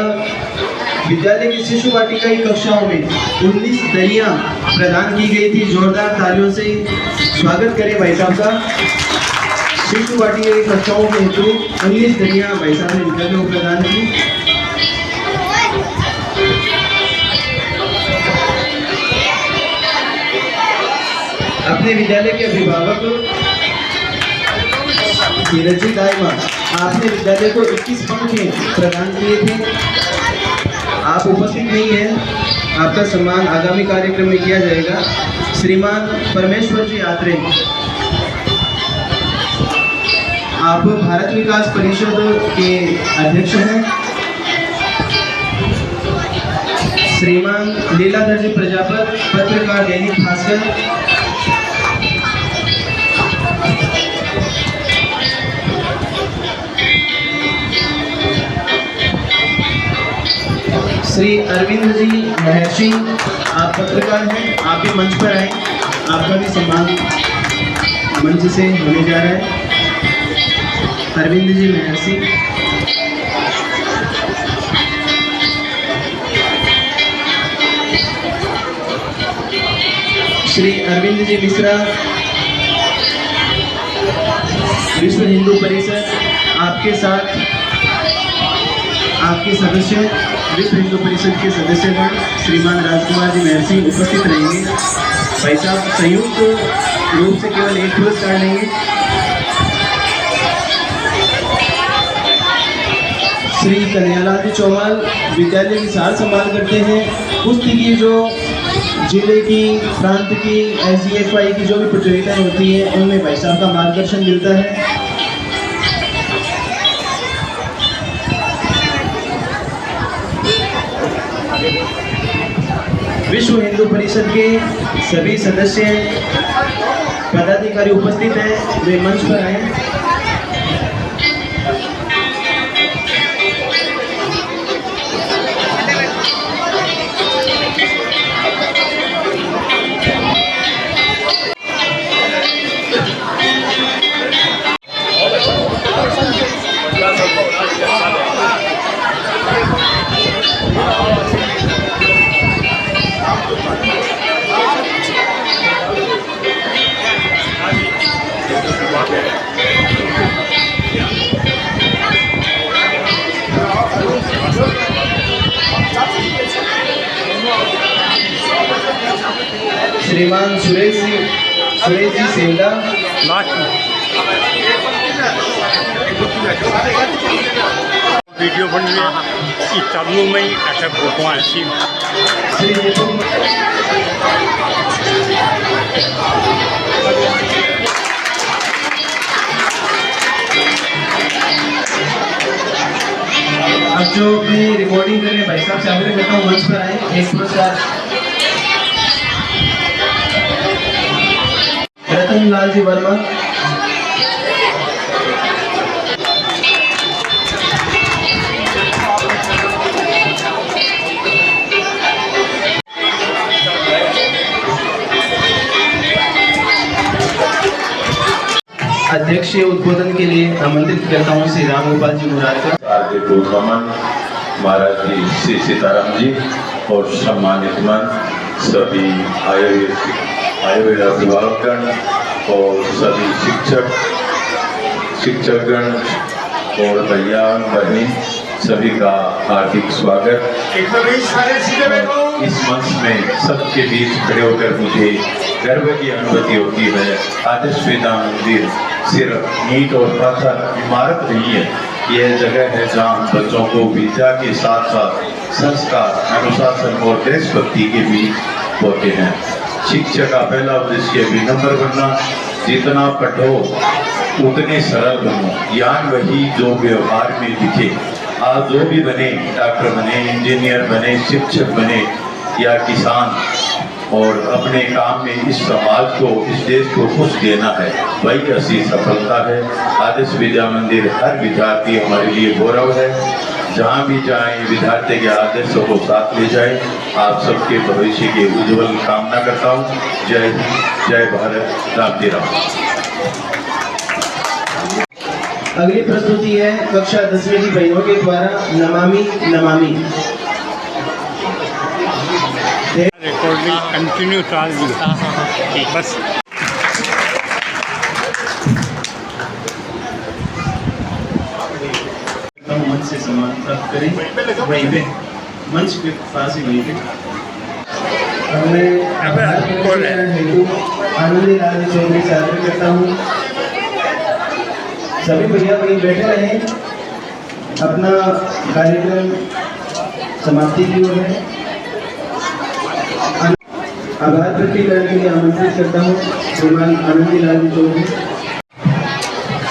विद्यालय की शिशु वाटिका की कक्षाओं में 19 दरियां प्रदान की गई थी। जोरदार तालियों से स्वागत करें भाई साहब का। शिशु वाटिका की कक्षाओं के हेतु 19 दरियां भाई साहब ने विद्यालय को प्रदान की। अपने विद्यालय के अभिभावक धीरजी दाईमा, आपने विद्यालय को 21 पंखे प्रदान किए थे। आप उपस्थित नहीं हैं, आपका सम्मान आगामी कार्यक्रम में किया जाएगा। श्रीमान परमेश्वर जी आत्रे, आप भारत विकास परिषद के अध्यक्ष हैं। श्रीमान लीलाधर जी प्रजापत, पत्रकार दैनिक भास्कर। श्री अरविंद जी महर्षि, आप पत्रकार हैं, आप भी मंच पर आए, आपका भी सम्मान मंच से होने जा रहा है। अरविंद जी महर्षि, श्री अरविंद जी मिश्रा, विश्व हिंदू परिषद, आपके साथ आपके सदस्य विश्व हिंदू परिषद के सदस्यगण श्रीमान राजकुमार जी महर्षि उपस्थित रहेंगे। भाई साहब संयुक्त रूप से केवल एक पुरस्कार लेंगे। श्री कन्हैयालाल जी चौमाल विद्यालय की सार संभाल करते हैं। कुश्ती की जो जिले की, प्रांत की, SGFI की जो भी प्रतियोगिताएं होती है उनमें भाई साहब का मार्गदर्शन मिलता है। विश्व हिंदू परिषद के सभी सदस्य पदाधिकारी उपस्थित हैं, वे मंच पर आए। श्रीमान सुरेश जी सेंगा, वीडियो बन रहा है चालू में ही ऐसा फोटो ऐसी अब जो अपनी रिकॉर्डिंग करें भाई साहब से आग्रह करता हूँ मंच पर आए। एक पुरस्कार रतन लाल जी वर्मा, अध्यक्ष उद्बोधन के लिए आमंत्रित करता हूँ श्री राम गोपाल जी मुरारका। महाराज जी श्री सीताराम जी और सम्मानित मन सभी आयुर्वेद अभिभावकगण और सभी शिक्षकगण और भैया बहनी सभी का हार्दिक स्वागत। इस मंच में सबके बीच खड़े होकर मुझे गर्व की अनुभूति होती है। आदर्श वेदा मंदिर सिर्फ ईंट और पत्थर इमारत नहीं है, यह जगह है जहाँ बच्चों को विद्या के साथ साथ संस्कार, अनुशासन और देशभक्ति के बीच होते हैं। शिक्षा का पहला उद्देश्य विनम्र बनना, जितना पढ़ो उतने सरल बनो, ज्ञान वही जो व्यवहार में दिखे। आज जो भी बने, डॉक्टर बने, इंजीनियर बने, शिक्षक बने या किसान, और अपने काम में इस समाज को, इस देश को खुश देना है, वही असली सफलता है। आदर्श विद्या मंदिर हर विद्यार्थी हमारे लिए गौरव है। जहाँ भी जाएं विद्यार्थी के आदर्शों को साथ ले जाएं। आप सबके भविष्य के उज्जवल कामना करता हूँ। जय हिंद, जय भारत, राम जी राम। अगली प्रस्तुति है कक्षा 10वीं की बहनों के द्वारा नमामि नमामि। दिन कंटिन्यू टाल दिया बस। मंच से सम्मान प्राप्त करें, वहीं पे मंच के पास ही वहीं पे मैं हेतु आनंदी लाल चौधरी से आग्रह करता हूँ सभी भैया वहीं बैठे रहें, अपना कार्यक्रम समाप्ति की ओर है। आभार प्रकटीकरण के लिए आमंत्रित करता हूँ श्रीमान आनंदी लाल चौधरी।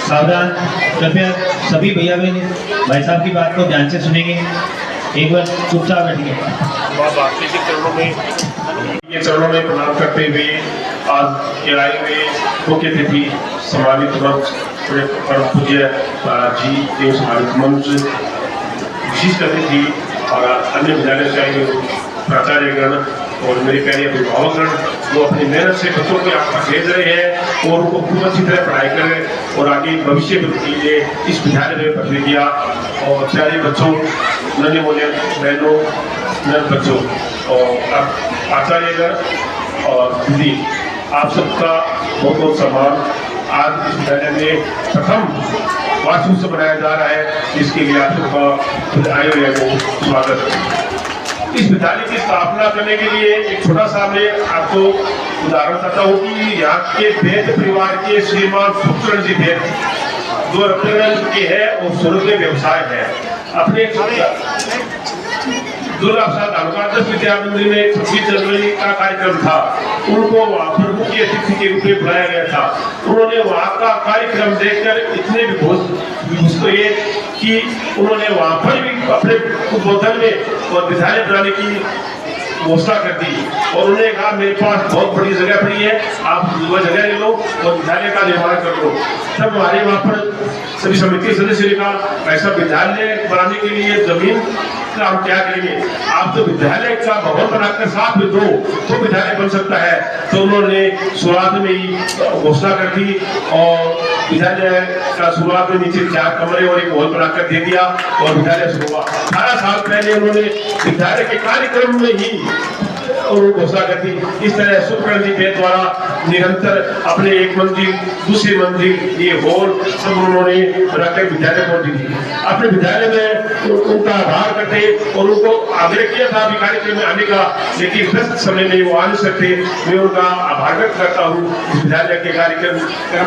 सावधान, कृपया सभी भैया बहन भाई साहब की बात को ध्यान से सुनेंगे। एक बार चुपचाप बैठिए। ये चरणों में प्रणाम करते हुए आज के आए हुए मुख्य अतिथि सम्मानित परम पूज्य जी देव सम्मानित मंच विशिष्ट अतिथि और अन्य विद्यालय से आए हुए प्राचार्यगण और मेरे प्यारे अभिभावकगण वो अपनी मेहनत से बच्चों को यहाँ पर भेज रहे हैं और उनको खूब अच्छी तरह पढ़ाई करें और आगे भविष्य के लिए इस विद्यालय में पढ़ने दिया। और प्यारे बच्चों, नन्हे मोने बहनों, नर बच्चों और आचार्यगण और दीदी, आप सबका बहुत बहुत सम्मान। आज इस विद्यालय में प्रथम वार्षिकोत्सव मनाया जा रहा है, जिसके लिए आप सबका आए हुए को स्वागत। इस विद्यालय की स्थापना करने के लिए एक छोटा सा मैं आपको उदाहरण बताता हूँ कि यहाँ के वैद्य परिवार के श्रीमान सुखचरण जी वैद्य जो रत्नगंज के हैं और स्वरूप के व्यवसाय है। अपने दुर्गा प्रसाद अनुकादश विद्या मंदिर में 26 जनवरी का कार्यक्रम था, उनको वहाँ पर मुख्य अतिथि के रूप में बुलाया गया था। उन्होंने वहाँ का कार्यक्रम देखकर इतने विभूषित हुए कि उन्होंने वहाँ पर भी अपने उद्बोधन में और विद्यालय बनाने की घोषणा कर दी और उन्होंने कहा मेरे पास बहुत बड़ी जगह पड़ी है, आप वह जगह ले लो और विद्यालय का निर्माण कर लो। तब हमारे वहाँ पर सभी समिति सदस्य ने कहा ऐसा विद्यालय बनाने के लिए जमीन का हम क्या करेंगे, आप तो विद्यालय का भवन बनाकर साथ में दो तो विद्यालय बन सकता है। तो उन्होंने शुरुआत में ही घोषणा कर दी और विद्यालय का शुरुआत में नीचे 4 कमरे और एक हॉल बनाकर दे दिया और विद्यालय शुरू हुआ। 18 साल पहले उन्होंने विद्यालय के कार्यक्रम में ही घोषणा कर दी। इस तरह सुखचरण जी के द्वारा निरंतर अपने एक मंजिल दूसरी मंजिल ये हॉल सब उन्होंने बनाकर विद्यालय को दी। अपने विद्यालय में उनका आभार करते और उनको आग्रह किया था अभी कार्यक्रम में आने का, लेकिन व्यस्त समय में वो आ नहीं सकते। मैं उनका आभार व्यक्त करता हूँ इस विद्यालय के कार्यक्रम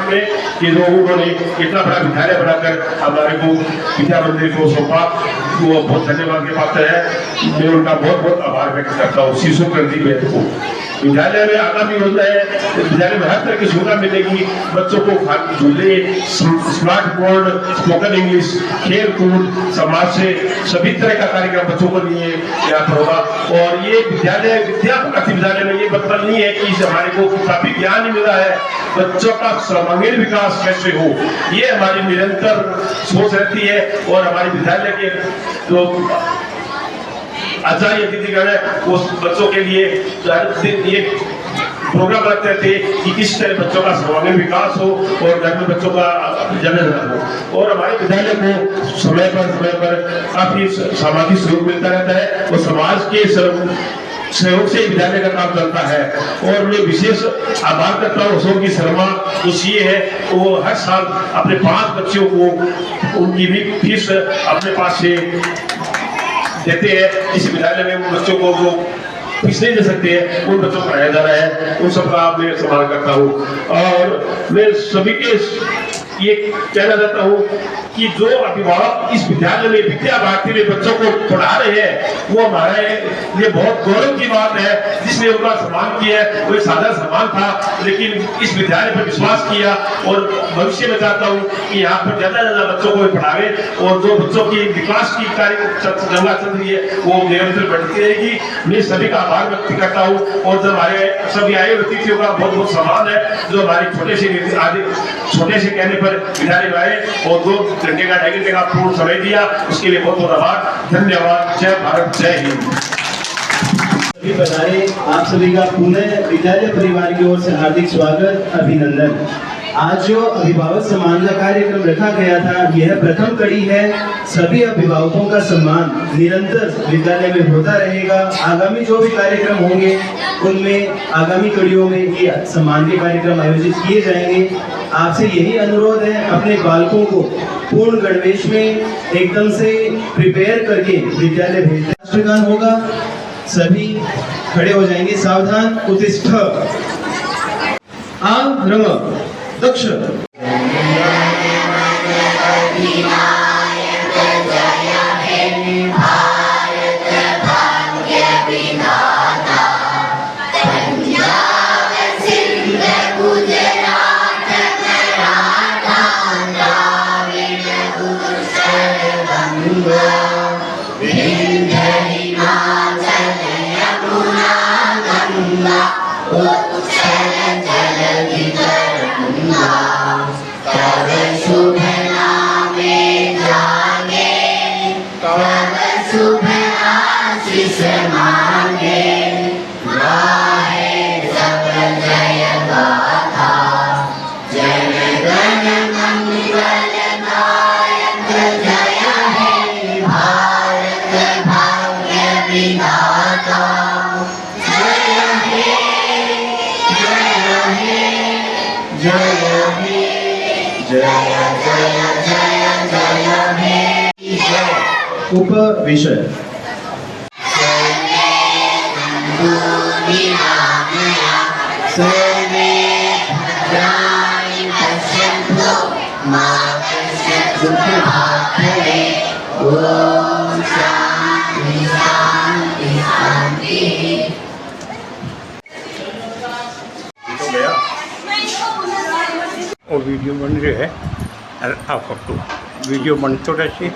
में कि जो उन्होंने इतना बड़ा विद्यालय बनाकर हमारे को विद्या मंदिर को सौंपा, वो बहुत धन्यवाद के पात्र है। मैं उनका बहुत बहुत आभार व्यक्त करता हूँ। शिशु प्रदीप को विद्यालय में आगामी योजना है, विद्यालय में हर तरह की सुविधा मिलेगी। बच्चों को झूले, स्मार्ट बोर्ड, स्पोकन इंग्लिश, खेल कूद, समाज से सभी तरह का कार्यक्रम बच्चों के लिए यहाँ पर होगा। और ये विद्यालय विद्यापति विद्यालय में ये मतलब नहीं है कि हमारे को काफी ज्ञान ही मिला है, बच्चों का सर्वांगीण विकास कैसे हो ये हमारी निरंतर सोच रहती है। और हमारे विद्यालय के जो आचार्य अतिथिगण है वो बच्चों के लिए ये प्रोग्राम रखते थे कि किस तरह बच्चों का सर्वांगीण विकास हो और घर में बच्चों का जन्म हो। और हमारे विद्यालय को समय पर काफी सामाजिक सहयोग मिलता रहता है और समाज के सहयोग से विद्यालय का काम चलता है। और मैं विशेष आभार करता हूँ अशोक की शर्मा जो सीए है, वो हर साल अपने 5 बच्चों को उनकी भी फीस अपने पास से देते हैं। इस विद्यालय में उन बच्चों को जो फीस नहीं दे सकते हैं उन बच्चों को पढ़ाया जा रहा है, उन सबका मैं सम्मान करता हूँ। और मैं सभी के ये कहना चाहता हूँ कि जो अभिभावक इस विद्यालय में विद्या भारती में बच्चों को पढ़ा रहे हैं वो हमारे लिए बहुत गौरव की बात है। जिसने उनका सम्मान किया है वो एक साधारण सम्मान था, लेकिन इस विद्यालय पर विश्वास किया और भविष्य में चाहता हूँ कि यहाँ पर ज्यादा से ज्यादा बच्चों को पढ़ावे और जो बच्चों की विकास की कार्य गंगा चल रही है वो निरंतर बढ़ती रहेगी। मैं सभी का आभार व्यक्त करता हूँ और जो हमारे सभी आए अतिथियों का बहुत बहुत सम्मान है जो हमारे छोटे से कहने पर विद्यालय में आए और 2 घंटे का 2.5 घंटे का पूर्ण समय दिया, उसके लिए बहुत बहुत आभार, धन्यवाद। जय भारत, जय हिंद। सभी पधारे, आप सभी का पुनः विद्यालय परिवार की ओर से हार्दिक स्वागत, अभिनंदन। आज जो अभिभावक सम्मान का कार्यक्रम रखा गया था, यह प्रथम कड़ी है। सभी अभिभावकों का सम्मान निरंतर विद्यालय में होता रहेगा। आगामी जो भी कार्यक्रम होंगे उनमें आगामी कड़ियों में ये सम्मान के कार्यक्रम आयोजित किए जाएंगे। आपसे यही अनुरोध है, अपने बालकों को पूर्ण गणवेश में एकदम से प्रिपेयर करके विद्यालय भेजें। राष्ट्रगान होगा, सभी खड़े हो जाएंगे। सावधान, उत्तिष्ठ, आरम, दक्ष। उप विषय और वीडियो बन रही है और आप फोटो वीडियो बन तो रही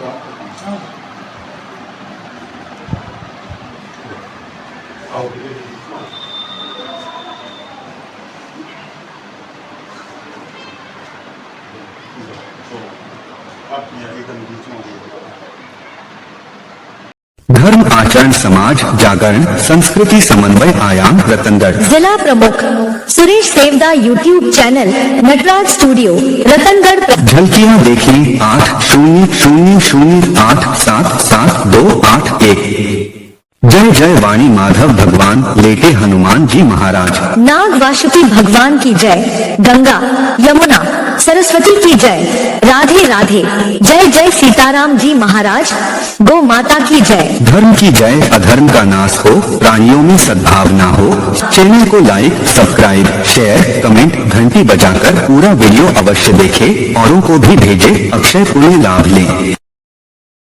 धर्म आचरण समाज जागरण संस्कृति समन्वय आयाम रतनगढ़। जिला प्रमुख Suresh Devda YouTube channel Nataraj studio Ratangarh. झलकियां देखी 8000877281। जय जय वाणी माधव भगवान लेटे हनुमान जी महाराज। नाग वासुकी भगवान की जय। गंगा यमुना सरस्वती की जय। राधे राधे जय जय सीताराम जी महाराज। गौ माता की जय। धर्म की जय, अधर्म का नाश हो, प्राणियों में सद्भावना हो। चैनल को लाइक, सब्सक्राइब, शेयर, कमेंट, घंटी बजाकर पूरा वीडियो अवश्य देखें। औरों को भी भेजें, अक्षय पुण्य लाभ लें।